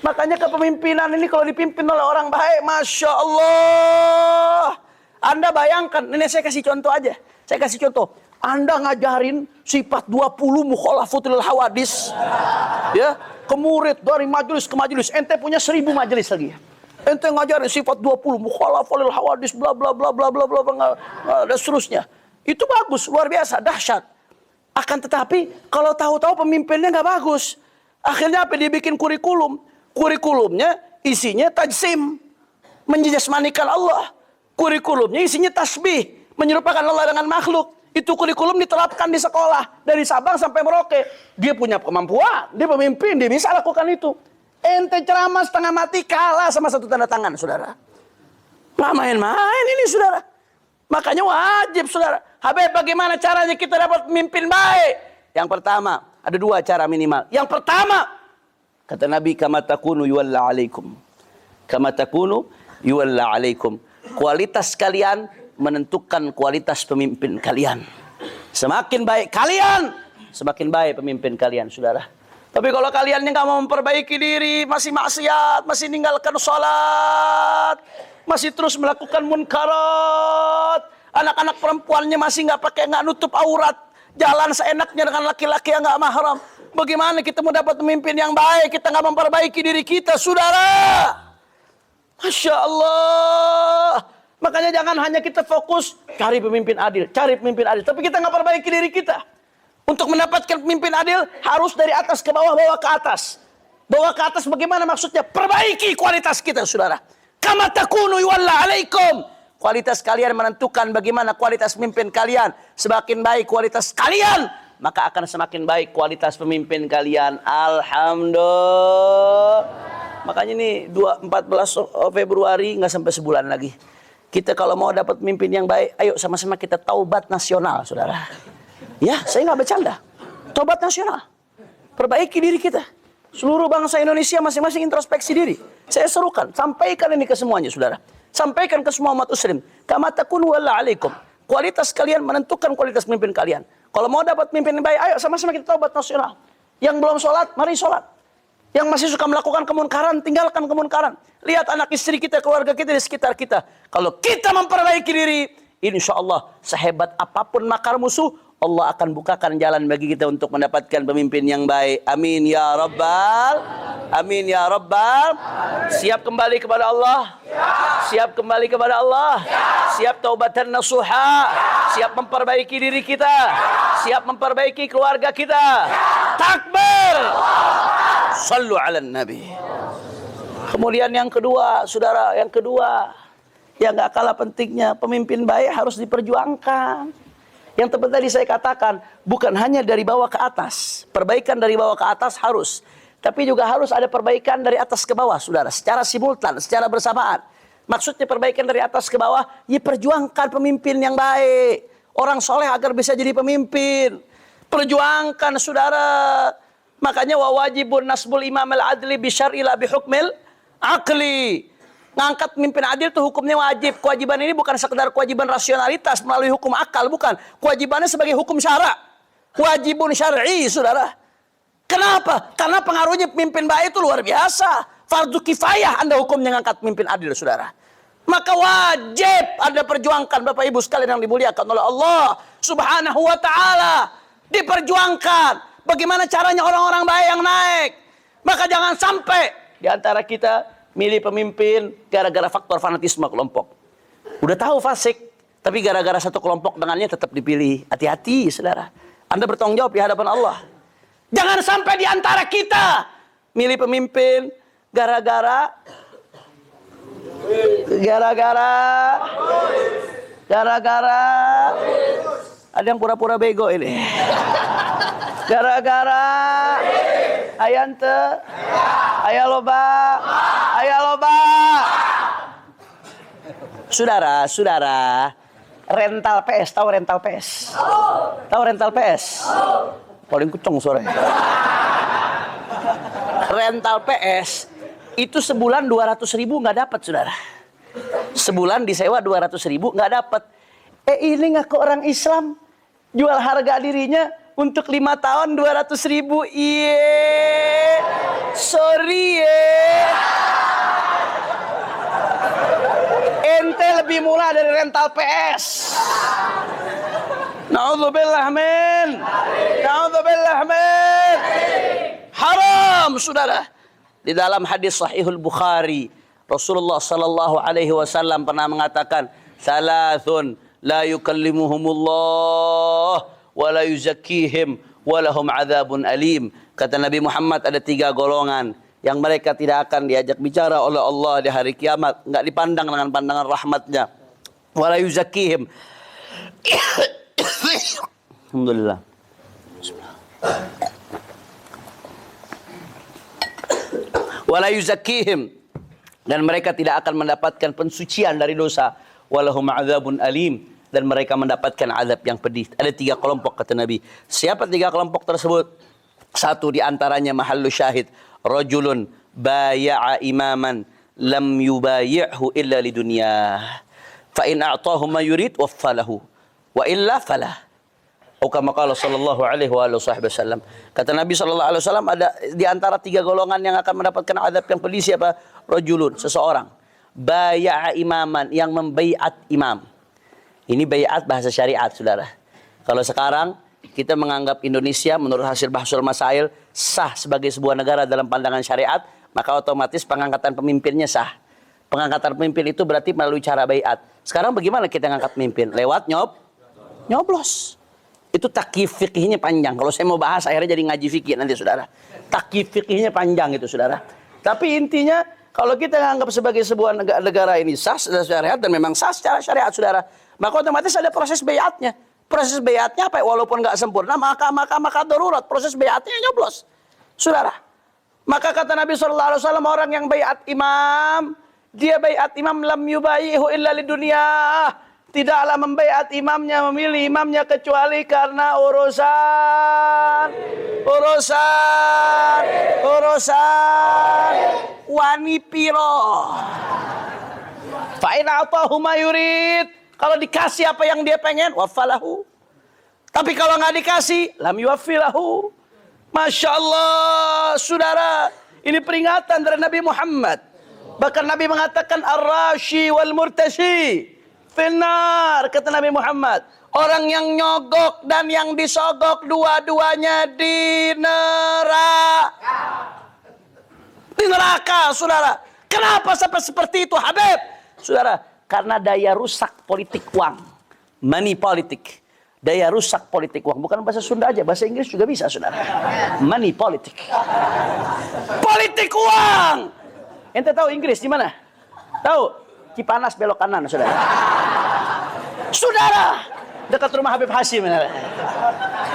Speaker 1: Makanya kepemimpinan ini kalau dipimpin oleh orang baik, Masya Allah. Anda bayangkan, ini saya kasih contoh aja. Saya kasih contoh. Anda ngajarin sifat 20 mukhalafatul hawadis. Ya, ke murid dari majelis ke majelis. Ente punya 1000 majelis lagi. Ente ngajarin sifat 20 mukhalafatul hawadis, bla bla bla bla bla bla, dan seterusnya. Itu bagus, luar biasa, dahsyat. Akan tetapi, kalau tahu-tahu pemimpinnya nggak bagus. Akhirnya apa? Dia bikin kurikulum. Kurikulumnya isinya tajsim, menjasmanikan Allah. Kurikulumnya isinya tasbih, menyerupakan Allah dengan makhluk. Itu kurikulum diterapkan di sekolah dari Sabang sampai Merauke. Dia punya kemampuan, dia pemimpin, dia bisa lakukan itu. Ente ceramah setengah mati kalah sama satu tanda tangan, saudara. Nggak main-main ini, saudara. Makanya wajib, saudara. Habib, bagaimana caranya kita dapat pemimpin baik? Yang pertama, ada 2 cara minimal. Yang pertama, kata Nabi, kama takunu yuwalla alaikum. Kama takunu yuwalla alaikum. Kualitas kalian menentukan kualitas pemimpin kalian. Semakin baik kalian, semakin baik pemimpin kalian, saudara. Tapi kalau kalian yang nggak mau memperbaiki diri, masih maksiat, masih meninggalkan sholat, masih terus melakukan munkarat, anak-anak perempuannya masih nggak nutup aurat, jalan seenaknya dengan laki-laki yang nggak mahram. Bagaimana kita mau dapat pemimpin yang baik? Kita nggak memperbaiki diri kita, saudara. Masya Allah. Makanya jangan hanya kita fokus cari pemimpin adil, tapi kita nggak perbaiki diri kita. Untuk mendapatkan pemimpin adil harus dari atas ke bawah, bawah ke atas. Bawah ke atas bagaimana maksudnya? Perbaiki kualitas kita, saudara. Kama takunu yuwalla alaikum. Kualitas kalian menentukan bagaimana kualitas pemimpin kalian. Semakin baik kualitas kalian, maka akan semakin baik kualitas pemimpin kalian. Alhamdulillah. Makanya ini 14 Februari nggak sampai sebulan lagi. Kita kalau mau dapat pemimpin yang baik, ayo sama-sama kita taubat nasional, saudara. Ya, saya nggak bercanda. Taubat nasional. Perbaiki diri kita. Seluruh bangsa Indonesia masing-masing introspeksi diri. Saya serukan, sampaikan ini ke semuanya, saudara. Sampaikan ke semua umat muslim. Kama takunu walla alaikum. Kualitas kalian menentukan kualitas pemimpin kalian. Kalau mau dapat pemimpin yang baik, ayo sama-sama kita taubat nasional. Yang belum sholat, mari sholat. Yang masih suka melakukan kemunkaran, tinggalkan kemunkaran. Lihat anak istri kita, keluarga kita di sekitar kita. Kalau kita memperbaiki diri, insya Allah sehebat apapun makar musuh, Allah akan bukakan jalan bagi kita untuk mendapatkan pemimpin yang baik. Amin ya Rabbal. Amin ya Rabbal. Siap kembali kepada Allah? Siap kembali kepada Allah? Siap taubatan nasuha? Siap memperbaiki diri kita? Siap memperbaiki keluarga kita? Takbir! Sallu ala Nabi. Kemudian yang kedua, saudara, yang gak kalah pentingnya, pemimpin baik harus diperjuangkan. Yang tepat tadi saya katakan, bukan hanya dari bawah ke atas. Perbaikan dari bawah ke atas harus. Tapi juga harus ada perbaikan dari atas ke bawah, saudara. Secara simultan, secara bersamaan. Maksudnya perbaikan dari atas ke bawah, ya perjuangkan pemimpin yang baik. Orang soleh agar bisa jadi pemimpin. Perjuangkan, saudara. Makanya wajibun nasbul imam al-adli bisyar'ila bihukmil akli. Ngangkat pemimpin adil itu hukumnya wajib. Kewajiban ini bukan sekedar kewajiban rasionalitas melalui hukum akal, bukan. Kewajibannya sebagai hukum syara. Wajibun syar'i, saudara. Kenapa? Karena pengaruhnya pemimpin baik itu luar biasa. Fardu kifayah Anda hukumnya ngangkat pemimpin adil, saudara. Maka wajib Anda perjuangkan, Bapak Ibu sekalian yang dimuliakan oleh Allah Subhanahu wa Ta'ala. Diperjuangkan. Bagaimana caranya orang-orang baik yang naik. Maka jangan sampai di antara kita milih pemimpin gara-gara faktor fanatisme kelompok. Udah tahu fasik, tapi gara-gara satu kelompok dengannya tetap dipilih. Hati-hati, saudara. Anda bertanggung jawab di hadapan Allah. Jangan sampai di antara kita milih pemimpin gara-gara ada yang pura-pura bego ini. Gara-gara ayante aya loba. Saudara, rental PS, tahu rental PS? Tahu rental PS? Paling kucing sore. Rental PS itu sebulan 200.000 nggak dapat, saudara. Sebulan disewa 200.000 nggak dapat. Ini ngaku orang Islam jual harga dirinya untuk 5 tahun 200.000. Iye, sorry ya. Ente lebih murah dari rental PS. Naudzubillah min. Haram, saudara. Di dalam hadis Sahihul Bukhari, Rasulullah sallallahu alaihi wasallam pernah mengatakan, "Salasun la yukallimuhumullah wa la yuzakkihim wa lahum adzabun alim." Kata Nabi Muhammad, ada 3 golongan yang mereka tidak akan diajak bicara oleh Allah di hari kiamat, enggak dipandang dengan pandangan rahmatnya. Wa la yuzakkihim. Alhamdulillah. Wala yuzakkihim, dan mereka tidak akan mendapatkan pensucian dari dosa. Walahum adzabun alim, dan mereka mendapatkan azab yang pedih. Ada 3 kelompok kata Nabi. Siapa 3 kelompok tersebut? Satu di antaranya mahallu syahid, rajulun baya'a imaman lam yubayi'hu illa lidunya. Fa in a'tahu ma yurid waffalahu wa illa falah. Kama qala sallallahu alaihi wasallam. Kata Nabi sallallahu alaihi wasallam, ada di antara 3 golongan yang akan mendapatkan azab yang pedih. Siapa? Rajulun, seseorang baya'a imaman, yang membaiat imam. Ini baiat bahasa syariat, saudara. Kalau sekarang kita menganggap Indonesia menurut hasil bahsul masail sah sebagai sebuah negara dalam pandangan syariat, maka otomatis pengangkatan pemimpinnya sah. Pengangkatan pemimpin itu berarti melalui cara baiat. Sekarang bagaimana kita ngangkat pemimpin? Lewat nyoblos. Itu takyif fikihnya panjang. Kalau saya mau bahas akhirnya jadi ngaji fikih nanti, saudara. Takyif fikihnya panjang itu, saudara. Tapi intinya kalau kita anggap sebagai sebuah negara ini sah secara syariat, dan memang sah secara syariat, saudara, maka otomatis ada proses baiatnya. Proses baiatnya apa? Walaupun nggak sempurna, maka darurat. Proses baiatnya nyoblos, saudara. Maka kata Nabi SAW, orang yang baiat imam, dia baiat imam lam yubayihu illa lidunya. Tidaklah membaiat imamnya, memilih imamnya kecuali karena urusan wanipiro. Fa in atahu ma yurid, kalau dikasih apa yang dia pengen, wafalahu. Tapi kalau nggak dikasih, lam yuwaffilahu. Masya Allah, saudara, ini peringatan dari Nabi Muhammad. Bahkan Nabi mengatakan ar-rashi wal murtashi finnar, kata Nabi Muhammad. Orang yang nyogok dan yang disogok dua-duanya di neraka. Di neraka, saudara. Kenapa sampai seperti itu, Habib? Saudara, karena daya rusak politik uang. Money politik. Daya rusak politik uang. Bukan bahasa Sunda aja, bahasa Inggris juga bisa, saudara. Money politik. Politik uang. Ente tahu Inggris di mana? Tahu? Cipanas belok kanan, saudara. Saudara, dekat rumah Habib Hashim.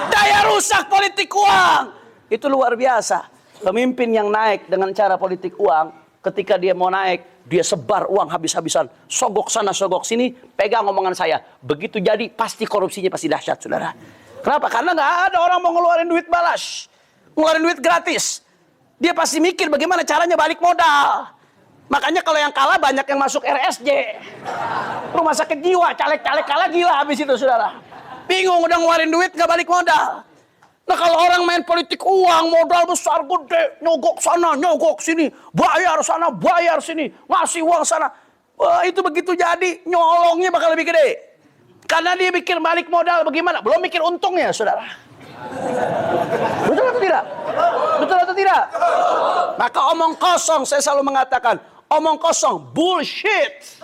Speaker 1: Daya rusak politik uang itu luar biasa. Pemimpin yang naik dengan cara politik uang, ketika dia mau naik, dia sebar uang habis-habisan, sogok sana, sogok sini, pegang omongan saya. Begitu jadi, pasti korupsinya pasti dahsyat, saudara. Kenapa? Karena nggak ada orang mau ngeluarin duit balas, ngeluarin duit gratis. Dia pasti mikir bagaimana caranya balik modal. Makanya kalau yang kalah banyak yang masuk RSJ, rumah sakit jiwa, caleg-caleg kalah gila habis itu, saudara. Bingung udah ngeluarin duit nggak balik modal. Nah kalau orang main politik uang, modal besar gede, nyogok sana, nyogok sini, bayar sana, bayar sini, ngasih uang sana. Wah, itu begitu jadi, nyolongnya bakal lebih gede. Karena dia mikir balik modal bagaimana, belum mikir untungnya, saudara. Betul atau tidak? Betul atau tidak? Maka omong kosong, saya selalu mengatakan, omong kosong, bullshit.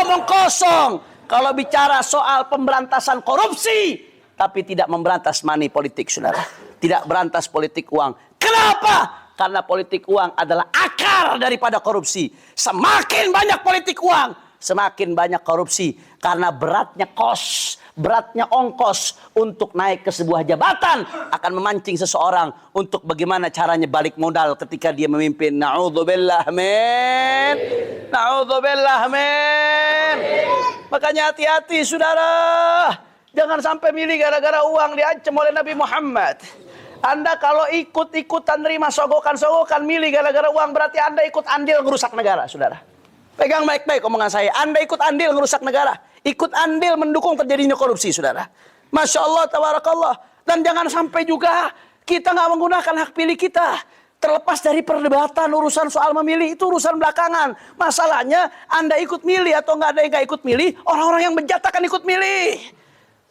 Speaker 1: Omong kosong. Kalau bicara soal pemberantasan korupsi, tapi tidak memberantas money politik, saudara. Tidak berantas politik uang. Kenapa? Karena politik uang adalah akar daripada korupsi. Semakin banyak politik uang, semakin banyak korupsi. Karena beratnya kos, beratnya ongkos untuk naik ke sebuah jabatan akan memancing seseorang untuk bagaimana caranya balik modal ketika dia memimpin. Na'udzubillah min. Na'udzubillah min. Makanya hati-hati, saudara. Jangan sampai milih gara-gara uang diancam oleh Nabi Muhammad. Anda kalau ikut-ikutan terima sogokan-sogokan milih gara-gara uang, berarti Anda ikut andil ngerusak negara, saudara. Pegang baik-baik omongan saya. Anda ikut andil ngerusak negara. Ikut andil mendukung terjadinya korupsi, saudara. Masya Allah, tabarakallah. Dan jangan sampai juga kita nggak menggunakan hak pilih kita. Terlepas dari perdebatan urusan soal memilih, itu urusan belakangan. Masalahnya Anda ikut milih atau nggak ada yang nggak ikut milih, orang-orang yang bejat akan ikut milih.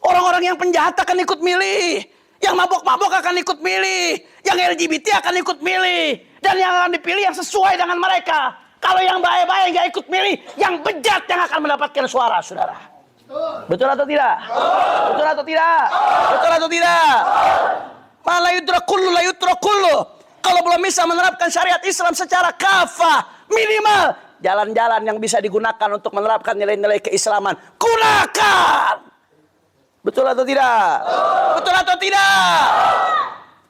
Speaker 1: Orang-orang yang penjahat akan ikut milih. Yang mabok-mabok akan ikut milih. Yang LGBT akan ikut milih. Dan yang akan dipilih yang sesuai dengan mereka. Kalau yang baik-baik nggak ikut milih, yang bejat yang akan mendapatkan suara, saudara. Betul atau tidak? Betul atau tidak? Betul atau tidak? Malah yudrakullu la yutrakullu. Kalau belum bisa menerapkan syariat Islam secara kafah, minimal jalan-jalan yang bisa digunakan untuk menerapkan nilai-nilai keislaman, gunakan. Betul atau tidak? Betul atau tidak?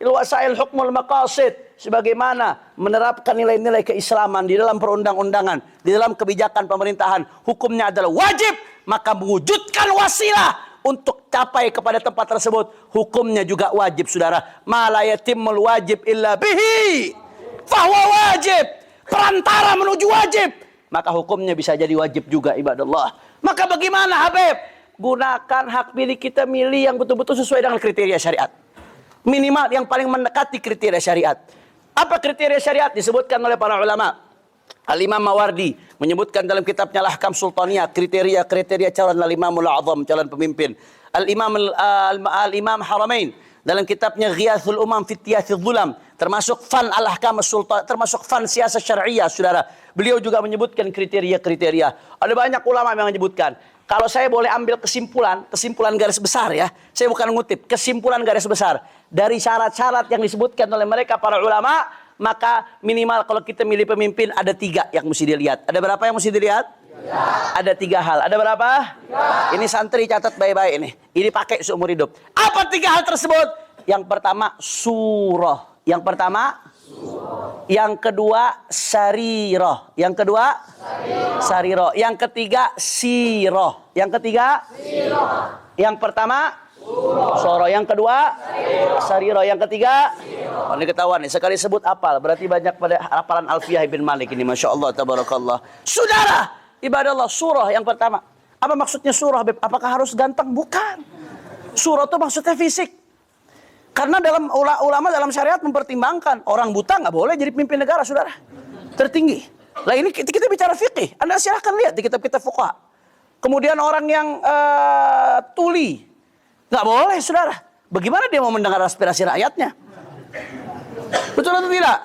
Speaker 1: Ilwasail hukmul maqasid, sebagaimana menerapkan nilai-nilai keislaman di dalam perundang-undangan, di dalam kebijakan pemerintahan, hukumnya adalah wajib, maka mewujudkan wasilah untuk capai kepada tempat tersebut, hukumnya juga wajib, saudara. Ma la yatimmul wajib illa bihi fahuwa wajib. Perantara menuju wajib, maka hukumnya bisa jadi wajib juga, ibadallah. Maka bagaimana, Habib? Gunakan hak pilih kita, milih yang betul-betul sesuai dengan kriteria syariat. Minimal yang paling mendekati kriteria syariat. Apa kriteria syariat? Disebutkan oleh para ulama. Al-Imam Mawardi menyebutkan dalam kitabnya Al-Ahkam Sultaniyah kriteria-kriteria calon al-Imamul A'zam, calon pemimpin. Al-Imam Haramain dalam kitabnya Ghiyathul Umam fi Tiyathidz Zulam, termasuk fan Al-Ahkam Sultan, termasuk fan siasat syariah, saudara. Beliau juga menyebutkan kriteria-kriteria. Ada banyak ulama yang menyebutkan. Kalau saya boleh ambil kesimpulan garis besar ya, saya bukan ngutip, kesimpulan garis besar dari syarat-syarat yang disebutkan oleh mereka para ulama, maka minimal kalau kita milih pemimpin ada 3 yang mesti dilihat. Ada berapa yang mesti dilihat? Ya. Ada 3 hal. Ada berapa? Ya. Ini santri catat baik-baik ini. Ini pakai seumur hidup. Apa 3 hal tersebut? Yang pertama surah. Yang pertama surah. Yang kedua sarirah. Yang kedua sarirah. Yang ketiga sirah. Yang ketiga sirah. Yang pertama surah. Yang kedua sarirah. Yang ketiga sirah. Ini ketahuan nih, sekali sebut apal berarti banyak pada hafalan Alfiyah bin Malik ini, Masya Allah, tabarakallah. Saudara, ibadallah, surah yang pertama. Apa maksudnya surah, Beb? Apakah harus ganteng? Bukan. Surah itu maksudnya fisik. Karena dalam ulama dalam syariat mempertimbangkan orang buta nggak boleh jadi pemimpin negara, saudara. Tertinggi. Lah ini kita bicara fikih. Anda silahkan lihat di kitab-kitab fuqaha. Kemudian orang yang tuli nggak boleh, saudara. Bagaimana dia mau mendengar aspirasi rakyatnya? Betul atau tidak?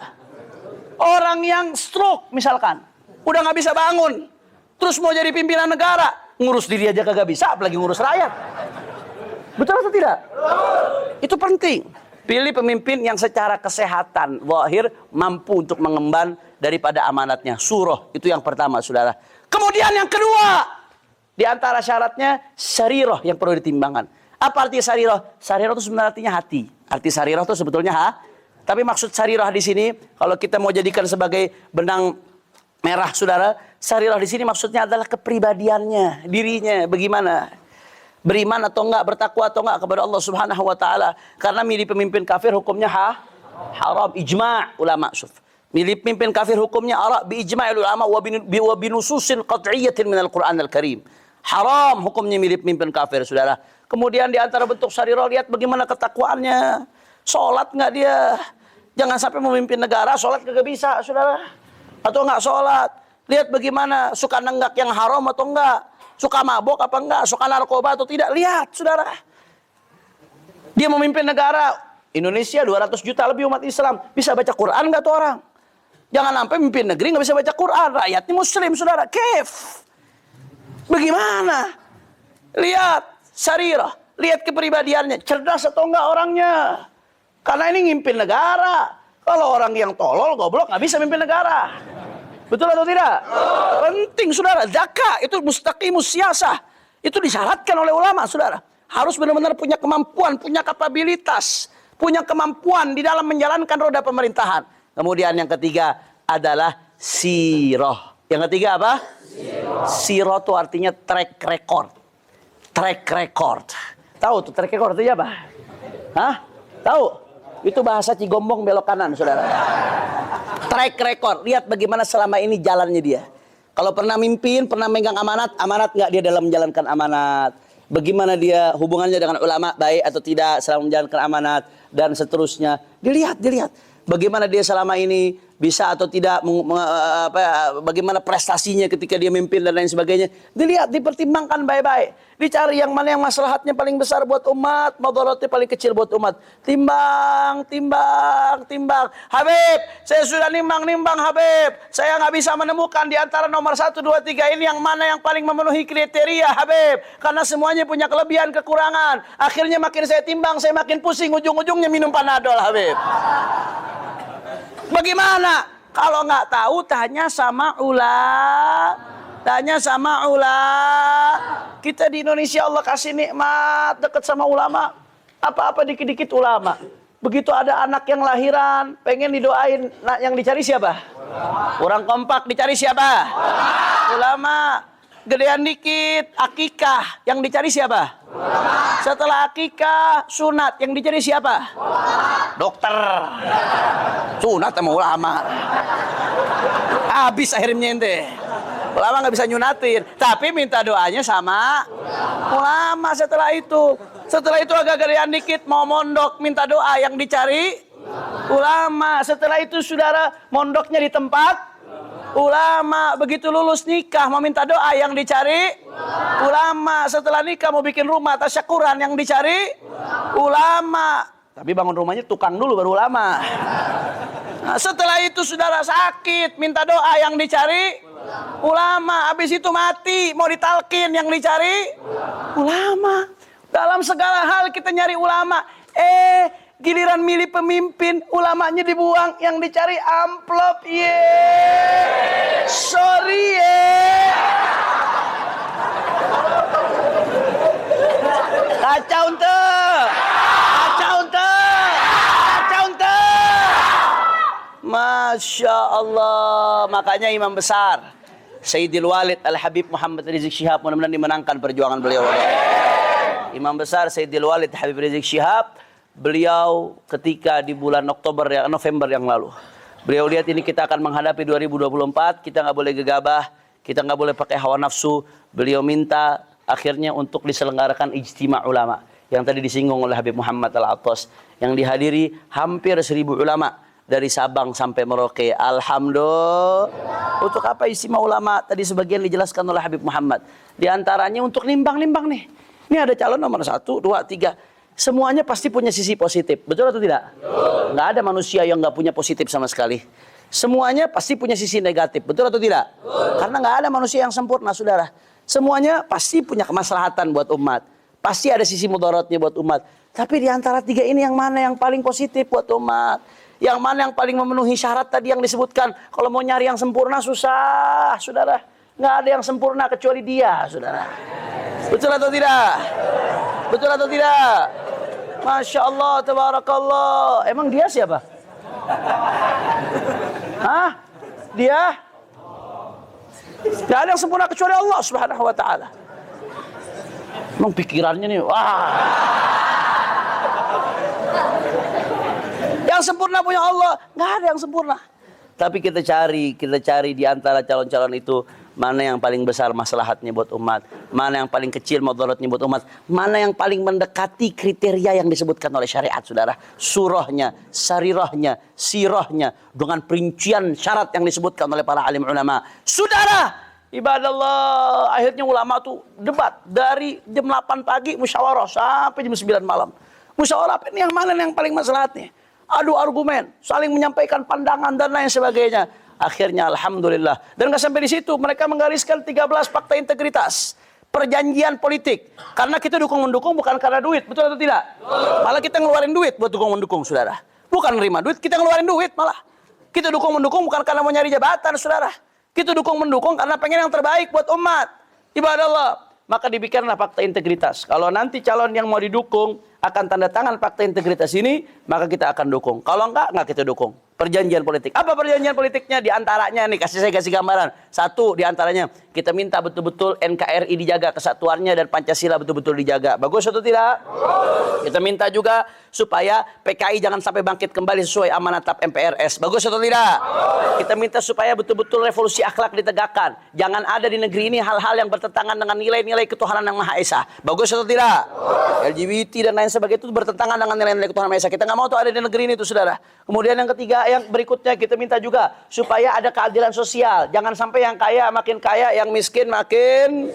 Speaker 1: Orang yang stroke misalkan, udah nggak bisa bangun, terus mau jadi pimpinan negara, ngurus diri aja kagak bisa, apalagi ngurus rakyat. Betul atau tidak? Itu penting. Pilih pemimpin yang secara kesehatan zahir mampu untuk mengemban daripada amanatnya. Surah itu yang pertama, saudara. Kemudian yang kedua, di antara syaratnya sarirah yang perlu ditimbangkan. Apa arti sarirah? Sarirah itu sebenarnya artinya hati. Arti sarirah itu sebetulnya tapi maksud sarirah di sini, kalau kita mau jadikan sebagai benang merah, saudara, sarirah di sini maksudnya adalah kepribadiannya, dirinya, bagaimana? Beriman atau enggak, bertakwa atau enggak kepada Allah Subhanahu wa taala. Karena milih pemimpin kafir hukumnya haram, ijma' ulama. Milih pemimpin kafir hukumnya bi ijma'il ulama wa binususin qat'iyyatin minal Qur'anil Karim. Haram hukumnya milih pemimpin kafir, saudara. Kemudian di antara bentuk sarirah, lihat bagaimana ketakwaannya. Salat enggak dia? Jangan sampai memimpin negara salat kagak bisa, saudara. Atau enggak salat. Lihat bagaimana suka nenggak yang haram atau enggak. Suka mabok apa enggak. Suka narkoba atau tidak. Lihat, saudara. Dia memimpin negara. Indonesia 200 juta lebih umat Islam. Bisa baca Quran enggak tuh orang? Jangan sampai memimpin negeri enggak bisa baca Quran. Rakyatnya muslim, saudara. Kef. Bagaimana? Lihat sarirah. Lihat kepribadiannya. Cerdas atau enggak orangnya. Karena ini ngimpin negara. Kalau orang yang tolol, goblok, nggak bisa mimpin negara. Betul atau tidak? Penting, saudara. Zakat itu mustaqimus siyasah. Itu disyaratkan oleh ulama, saudara. Harus benar-benar punya kemampuan, punya kapabilitas, punya kemampuan di dalam menjalankan roda pemerintahan. Kemudian yang ketiga adalah sirah. Yang ketiga apa? Sirah itu artinya track record. Track record. Tahu tuh track record itu apa? Hah? Tahu? Itu bahasa Cigombong belok kanan, saudara. Track record. Lihat bagaimana selama ini jalannya dia. Kalau pernah mimpin, pernah megang amanat, amanat nggak dia dalam menjalankan amanat. Bagaimana dia hubungannya dengan ulama, baik atau tidak selama menjalankan amanat, dan seterusnya. Dilihat. Bagaimana dia selama ini bisa atau tidak, bagaimana prestasinya ketika dia mimpin dan lain sebagainya. Dilihat, dipertimbangkan baik-baik. Dicari yang mana yang maslahatnya paling besar buat umat, madaratnya paling kecil buat umat. Timbang. Habib, saya sudah nimbang Habib. Saya nggak bisa menemukan di antara nomor 1, 2, 3 ini yang mana yang paling memenuhi kriteria, Habib. Karena semuanya punya kelebihan, kekurangan. Akhirnya makin saya timbang, saya makin pusing. Ujung-ujungnya minum Panadol, Habib. Bagaimana? Kalau nggak tahu, tanya sama ulama. Kita di Indonesia Allah kasih nikmat dekat sama ulama. Apa-apa dikit-dikit ulama. Begitu ada anak yang lahiran, pengen didoain, nah, yang dicari siapa? Orang kompak, dicari siapa? Ulama. Gedean dikit, akikah, yang dicari siapa? Setelah akikah, sunat, yang dicari siapa? Dokter. Sunat sama ulama. Habis akhirnya ente. Ulama nggak bisa nyunatin, tapi minta doanya sama ulama. Setelah itu agak gedean dikit, mau mondok, minta doa, yang dicari ulama. Setelah itu saudara mondoknya di tempat ulama. Begitu lulus nikah mau minta doa, yang dicari ulama. Setelah nikah mau bikin rumah tasyakuran, yang dicari ulama. Tapi bangun rumahnya tukang dulu baru ulama. Nah, setelah itu saudara sakit minta doa, yang dicari ulama. Habis itu mati mau ditalkin, yang dicari ulama. Dalam segala hal kita nyari ulama. Giliran milih pemimpin, ulamanya dibuang, yang dicari amplop. Sorry Kacau ente. Masya Allah. Makanya imam besar Sayyidil Walid Al-Habib Muhammad Rizik Syihab mudah-mudahan dimenangkan perjuangan beliau. Imam besar Sayyidil Walid Habib Rizik Syihab, beliau ketika di bulan November yang lalu, beliau lihat ini kita akan menghadapi 2024, kita nggak boleh gegabah, kita nggak boleh pakai hawa nafsu. Beliau minta akhirnya untuk diselenggarakan ijtima ulama yang tadi disinggung oleh Habib Muhammad Al-Attas, yang dihadiri hampir 1000 ulama dari Sabang sampai Merauke. Alhamdulillah. Untuk apa ijtima ulama? Tadi sebagian dijelaskan oleh Habib Muhammad. Di antaranya untuk nimbang-nimbang nih. Ini ada calon nomor 1, 2, 3. Semuanya pasti punya sisi positif. Betul atau tidak? Betul. Nggak ada manusia yang nggak punya positif sama sekali. Semuanya pasti punya sisi negatif. Betul atau tidak? Betul. Karena nggak ada manusia yang sempurna, saudara. Semuanya pasti punya kemaslahatan buat umat. Pasti ada sisi mudaratnya buat umat. Tapi di antara 3 ini yang mana yang paling positif buat umat? Yang mana yang paling memenuhi syarat tadi yang disebutkan? Kalau mau nyari yang sempurna susah, saudara. Nggak ada yang sempurna kecuali dia, saudara. Betul atau tidak? Betul atau tidak? Masya Allah, tabarakallah. Emang dia siapa? Hah? Dia? Tidak ada yang sempurna kecuali Allah Subhanahu wa ta'ala. Emang pikirannya nih, wah. Yang sempurna punya Allah, nggak ada yang sempurna. Tapi kita cari di antara calon-calon itu mana yang paling besar maslahatnya buat umat, mana yang paling kecil mudaratnya buat umat, mana yang paling mendekati kriteria yang disebutkan oleh syariat, saudara. Surahnya, sarirahnya, sirahnya, dengan perincian syarat yang disebutkan oleh para alim ulama. Saudara, ibadallah, akhirnya ulama tuh debat dari jam 8 pagi musyawarah sampai jam 9 malam. Musyawarah ini yang mana yang paling maslahatnya? Adu argumen, saling menyampaikan pandangan dan lain sebagainya. Akhirnya alhamdulillah. Dan nggak sampai di situ, mereka menggariskan 13 fakta integritas. Perjanjian politik. Karena kita dukung-mendukung bukan karena duit, betul atau tidak? Malah kita ngeluarin duit buat dukung-mendukung, saudara. Bukan nerima duit, kita ngeluarin duit malah. Kita dukung-mendukung bukan karena mau nyari jabatan, saudara. Kita dukung-mendukung karena pengen yang terbaik buat umat. Ibadah Allah. Maka dibikinlah fakta integritas. Kalau nanti calon yang mau didukung akan tanda tangan fakta integritas ini, maka kita akan dukung. Kalau enggak kita dukung. Perjanjian politik. Apa perjanjian politiknya? Di antaranya nih, saya kasih gambaran. Satu di antaranya, kita minta betul-betul NKRI dijaga kesatuannya dan Pancasila betul-betul dijaga. Bagus atau tidak? Kita minta juga supaya PKI jangan sampai bangkit kembali sesuai amanat TAP MPRS. Bagus atau tidak? Kita minta supaya betul-betul revolusi akhlak ditegakkan. Jangan ada di negeri ini hal-hal yang bertentangan dengan nilai-nilai ketuhanan yang Maha Esa. Bagus atau tidak? LGBT dan lain sebagainya itu bertentangan dengan nilai-nilai ketuhanan Maha Esa. Kita nggak mau tuh ada di negeri ini tuh, saudara. Kemudian yang ketiga, yang berikutnya kita minta juga supaya ada keadilan sosial. Jangan sampai yang kaya makin kaya, yang miskin makin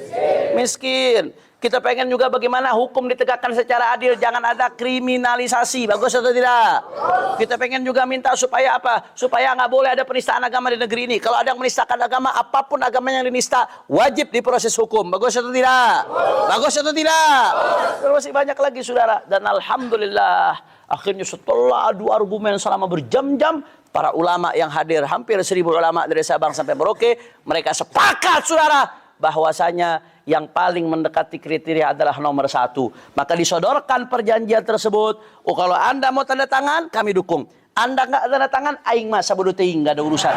Speaker 1: miskin. Kita pengen juga bagaimana hukum ditegakkan secara adil, jangan ada kriminalisasi. Bagus atau tidak? Kita pengen juga minta supaya apa? Supaya nggak boleh ada penistaan agama di negeri ini. Kalau ada yang menistakan agama, apapun agama yang dinista, wajib diproses hukum. Bagus atau tidak? Bagus atau tidak? Masih banyak lagi, saudara. Dan alhamdulillah, akhirnya setelah adu argumen selama berjam-jam, para ulama yang hadir, hampir 1000 ulama dari Sabang sampai Merauke, mereka sepakat, saudara, bahwasanya yang paling mendekati kriteria adalah nomor 1. Maka disodorkan perjanjian tersebut. Oh, kalau Anda mau tanda tangan, kami dukung. Anda nggak tanda tangan, aing mah sabodo teuing, nggak ada urusan.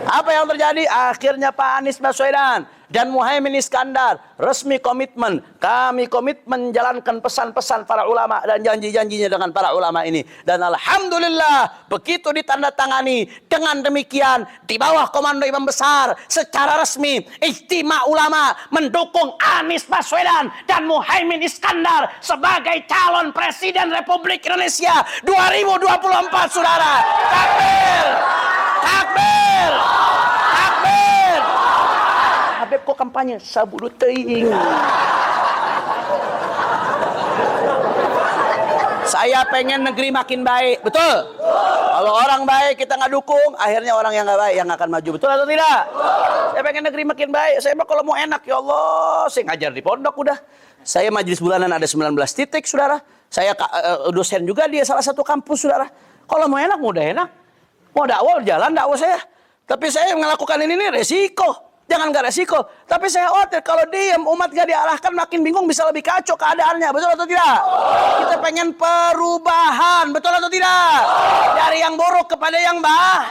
Speaker 1: Apa yang terjadi? Akhirnya Pak Anies Baswedan dan Muhaimin Iskandar resmi komitmen. Kami komitmen menjalankan pesan-pesan para ulama dan janji-janjinya dengan para ulama ini. Dan alhamdulillah, begitu ditandatangani, dengan demikian di bawah komando imam besar secara resmi Ijtima Ulama mendukung Anies Baswedan dan Muhaimin Iskandar sebagai calon presiden Republik Indonesia 2024, saudara. Takbir! Takbir! Takbir! Habib kok kampanye sabudu teuing. Saya pengen negeri makin baik, betul? Kalau orang baik kita nggak dukung, akhirnya orang yang nggak baik yang akan maju, betul atau tidak? Saya pengen negeri makin baik. Saya mah kalau mau enak, ya Allah, saya ngajar di pondok udah. Saya majelis bulanan ada 19 titik, saudara. Saya dosen juga di salah satu kampus, saudara. Kalau mau enak, mudah enak. Mau dakwah jalan dakwah saya. Tapi saya melakukan ini resiko. Jangan nggak resiko. Tapi saya khawatir kalau diam umat nggak diarahkan makin bingung, bisa lebih kacau keadaannya. Betul atau tidak? Kita pengen perubahan. Betul atau tidak? Dari yang buruk kepada yang baik.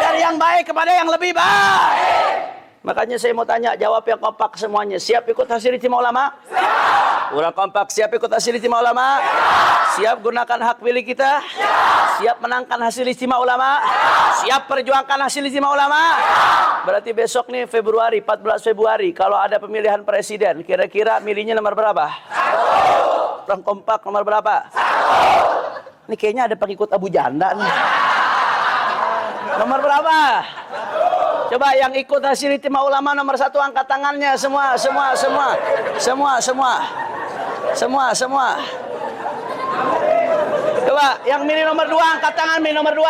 Speaker 1: Dari yang baik kepada yang lebih baik. Makanya saya mau tanya, jawab yang kompak semuanya. Siap ikut hasil ijtima ulama? Siap. Orang kompak siap ikut hasil ijtima ulama? Siap gunakan hak pilih kita? Siap menangkan hasil ijtima ulama? Siap perjuangkan hasil ijtima ulama? Berarti besok nih Februari, 14 Februari, kalau ada pemilihan presiden, kira-kira milihnya nomor berapa? Orang kompak nomor berapa? Ini kayaknya ada pengikut Abu Janda nih. Nomor berapa? Coba yang ikut hasil ijtima ulama nomor 1 angkat tangannya semua. Coba yang milih nomor 2 angkat tangan, milih nomor 2.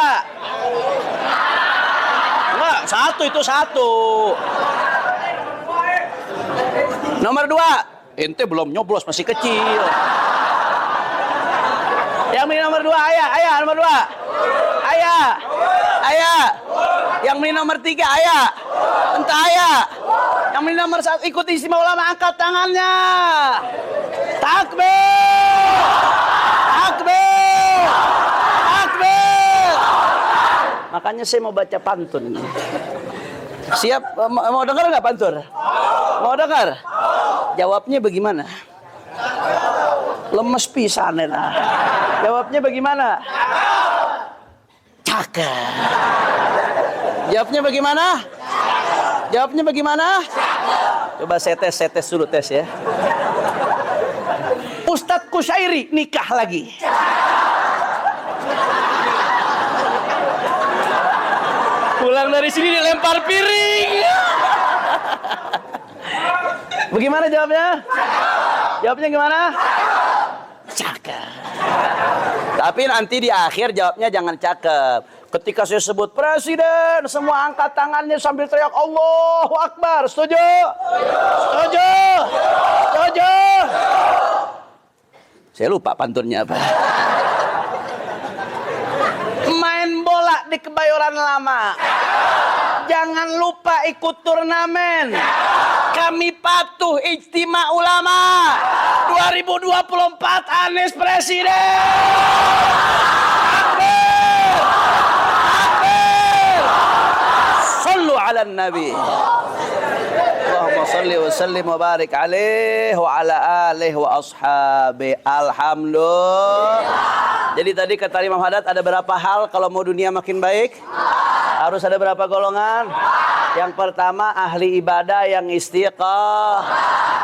Speaker 1: Enggak, 1 itu 1. Nomor 2, ente belum nyoblos masih kecil. Yang milih nomor 2, ayah nomor 2. Ayah. Yang milih nomor 3, ayah. Entah ayah. Yang milih nomor 1 ikut ijtima ulama, angkat tangannya. Takbir! Takbir! Takbir! Makanya saya mau baca pantun. Siap? Mau dengar nggak pantun? Mau dengar? Jawabnya bagaimana? Lemes pisan lah. Jawabnya bagaimana? Cakep. Jawabnya bagaimana? Jawabnya bagaimana? Coba saya tes dulu ya. Ustadz Kusyairi nikah lagi. Pulang dari sini dilempar piring. Bagaimana jawabnya? Jawabnya gimana? Cakep. Tapi nanti di akhir jawabnya jangan cakep. Ketika saya sebut presiden, semua angkat tangannya sambil teriak Allahu Akbar. Setuju? Setuju? Setuju? Saya lupa pantunnya apa. Main bola di Kebayoran Lama. Jangan lupa ikut turnamen. Kami patuh Ijtima Ulama. 2024 Anies Presiden. Takbir. Takbir. Sallu ala Nabi. Allahumma salli wa sallim wa barik alaihi wa ala alihi wa ashabi. Alhamdulillah. Jadi tadi kata Imam Haddad ada berapa hal kalau mau dunia makin baik? Harus ada berapa golongan? Yang pertama ahli ibadah yang istiqah.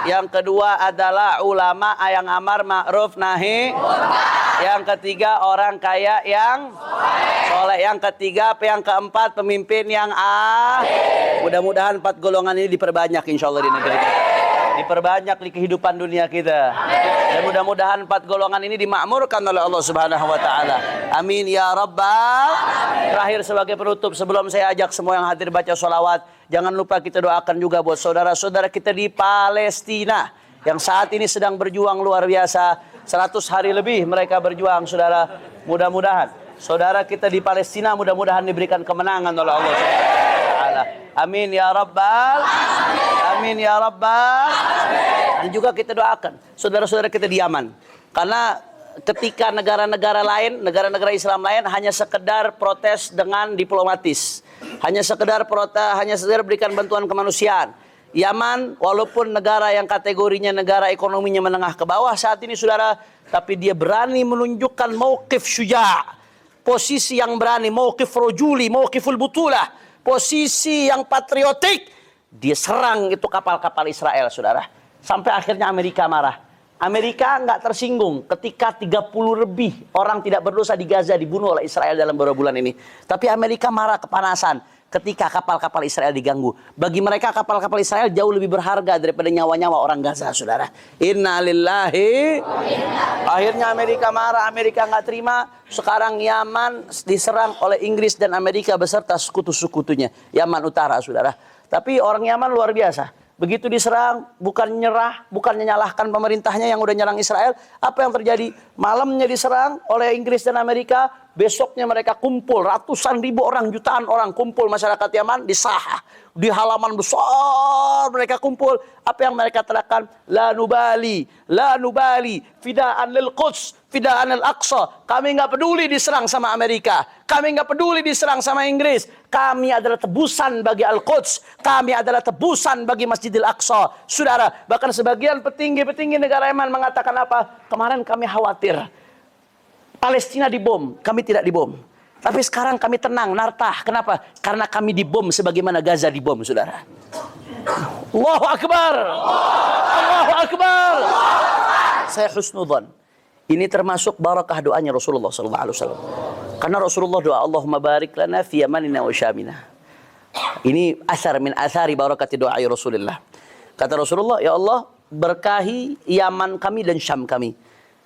Speaker 1: Yang kedua adalah ulama yang amar ma'ruf nahi. Yang ketiga orang kaya yang soleh. Yang ketiga, yang keempat pemimpin yang Mudah-mudahan 4 golongan ini diperbanyak insya Allah di negeri kita. Diperbanyak di kehidupan dunia kita. Dan mudah-mudahan 4 golongan ini dimakmurkan oleh Allah Subhanahu wa taala. Amin ya rabbal. Terakhir sebagai penutup sebelum saya ajak semua yang hadir baca sholawat, jangan lupa kita doakan juga buat saudara-saudara kita di Palestina yang saat ini sedang berjuang luar biasa. 100 hari lebih mereka berjuang, saudara. Mudah-mudahan saudara kita di Palestina mudah-mudahan diberikan kemenangan oleh Allah Subhanahu wa taala. Amin ya rabbal. Amin ya rabbal. Dan juga kita doakan saudara-saudara kita di Yaman. Karena ketika negara-negara lain, negara-negara Islam lain hanya sekedar protes dengan diplomatis. Hanya sekedar protes, hanya sekedar berikan bantuan kemanusiaan. Yaman walaupun negara yang kategorinya negara ekonominya menengah ke bawah saat ini saudara, tapi dia berani menunjukkan mauqif syuja', posisi yang berani, mauqif rojuli, mauqiful butulah, posisi yang patriotik. Dia serang itu kapal-kapal Israel saudara. Sampai akhirnya Amerika marah. Amerika nggak tersinggung ketika 30 lebih orang tidak berdosa di Gaza dibunuh oleh Israel dalam beberapa bulan ini. Tapi Amerika marah kepanasan ketika kapal-kapal Israel diganggu. Bagi mereka kapal-kapal Israel jauh lebih berharga daripada nyawa-nyawa orang Gaza saudara. Inna lillahi. Akhirnya Amerika marah, Amerika nggak terima. Sekarang Yaman diserang oleh Inggris dan Amerika beserta sekutu-sekutunya. Yaman Utara saudara. Tapi orang Yaman luar biasa. Begitu diserang, bukan nyerah, bukan menyalahkan pemerintahnya yang udah nyerang Israel. Apa yang terjadi? Malamnya diserang oleh Inggris dan Amerika. Besoknya mereka kumpul, ratusan ribu orang, jutaan orang kumpul masyarakat Yaman di Sahah. Di halaman besar mereka kumpul. Apa yang mereka terangkan? La nubali, fida'an lil Quds, fida'an al-Aqsa. Kami nggak peduli diserang sama Amerika. Kami nggak peduli diserang sama Inggris. Kami adalah tebusan bagi Al-Quds. Kami adalah tebusan bagi Masjidil Aqsa. Saudara, bahkan sebagian petinggi-petinggi negara Yaman mengatakan apa? Kemarin kami khawatir Palestina dibom, kami tidak dibom. Tapi sekarang kami tenang, nartah. Kenapa? Karena kami dibom sebagaimana Gaza dibom, saudara. Allahu Akbar. Allahu Akbar. Saya husnudzon. Ini termasuk barakah doanya Rasulullah SAW. Karena Rasulullah doa, Allahumma barik lana fi yamanina wa syamina. Ini asar min asari barakati doa Rasulullah. Kata Rasulullah, ya Allah, berkahi Yaman kami dan Syam kami.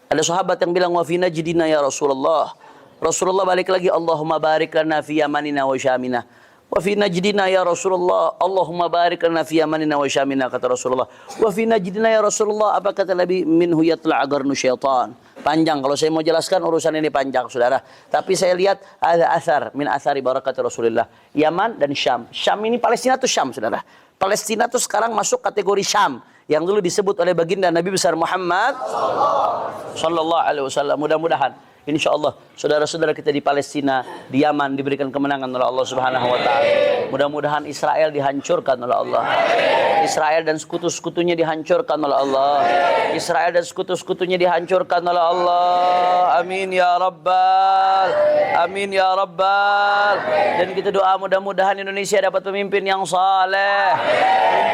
Speaker 1: Ada sahabat yang bilang wa fi najdina ya Rasulullah. Rasulullah balik lagi, Allahumma barik lana fi yamanina wa syamina. Wa fi najdina ya Rasulullah, Allahumma barik lana fi yamanina wa syamina, kata Rasulullah. Wa fi najdina ya Rasulullah, apa kata Nabi? Minhu yatla' agarnu syaitan. Panjang, kalau saya mau jelaskan urusan ini panjang saudara. Tapi saya lihat ada asar min asari barakati Rasulullah. Yaman dan Syam. Syam ini Palestina atau Syam saudara? Palestina itu sekarang masuk kategori Syam yang dulu disebut oleh baginda Nabi besar Muhammad sallallahu alaihi wasallam. Mudah-mudahan insyaallah saudara-saudara kita di Palestina, di Yaman diberikan kemenangan oleh Allah Subhanahu wa taala. Mudah-mudahan Israel dihancurkan oleh Allah. Israel dan sekutu-sekutunya dihancurkan oleh Allah. Israel dan sekutu-sekutunya dihancurkan oleh Allah. Amin ya Rabbal. Amin ya Rabbal. Dan kita doa mudah-mudahan Indonesia dapat pemimpin yang saleh,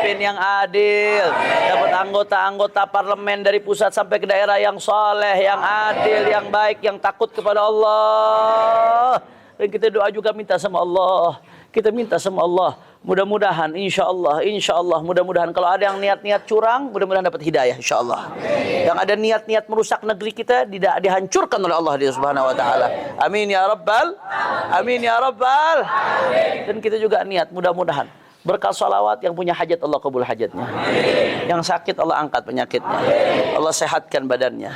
Speaker 1: pemimpin yang adil, dapat anggota-anggota parlemen dari pusat sampai ke daerah yang saleh, yang adil, yang baik, yang takut kepada Allah. Dan kita doa juga minta sama Allah. Kita minta sama Allah, mudah-mudahan insya Allah, mudah-mudahan kalau ada yang niat-niat curang, mudah-mudahan dapat hidayah insya Allah. Yang ada niat-niat merusak negeri kita, tidak dihancurkan oleh Allah Subhanahu wa taala. Amin ya Rabbal. Amin ya Rabbal. Dan kita juga niat mudah-mudahan berkah salawat, yang punya hajat Allah kabul hajatnya, yang sakit Allah angkat penyakitnya, Allah sehatkan badannya,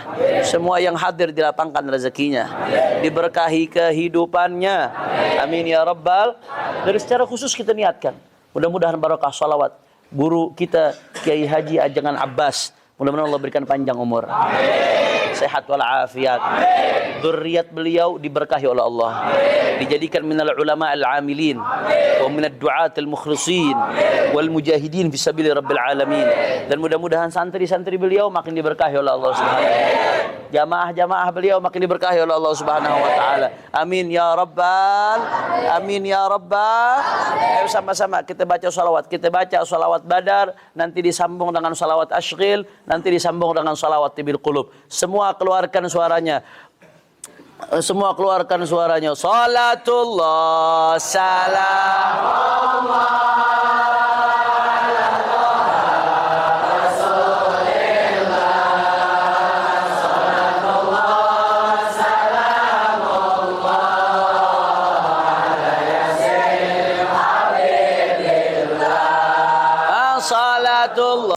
Speaker 1: semua yang hadir dilapangkan rezekinya, diberkahi kehidupannya. Amin ya Rabbal. Dan secara khusus kita niatkan mudah-mudahan barakah salawat guru kita Kiai Haji Ajangan Abbas, mudah-mudahan Allah berikan panjang umur, sehat walafiat, dzurriyyat beliau diberkahi oleh Allah, dijadikan minal ulama al-amilin wa minad du'at al-mukhlisin wal mujahidin fi sabili rabbil alamin. Dan mudah-mudahan santri-santri beliau makin diberkahi oleh Allah Subhanahu wa taala, jamaah-jamaah beliau makin diberkahi oleh Allah Subhanahu wa taala. Amin ya Rabbal. Amin ya Rabbal. Ayo sama-sama kita baca salawat. Kita baca salawat Badar, nanti disambung dengan salawat Ashghil, nanti disambung dengan salawat Tibil Qulub. Semua keluarkan suaranya. Semua keluarkan suaranya. Salatullah salam salatullah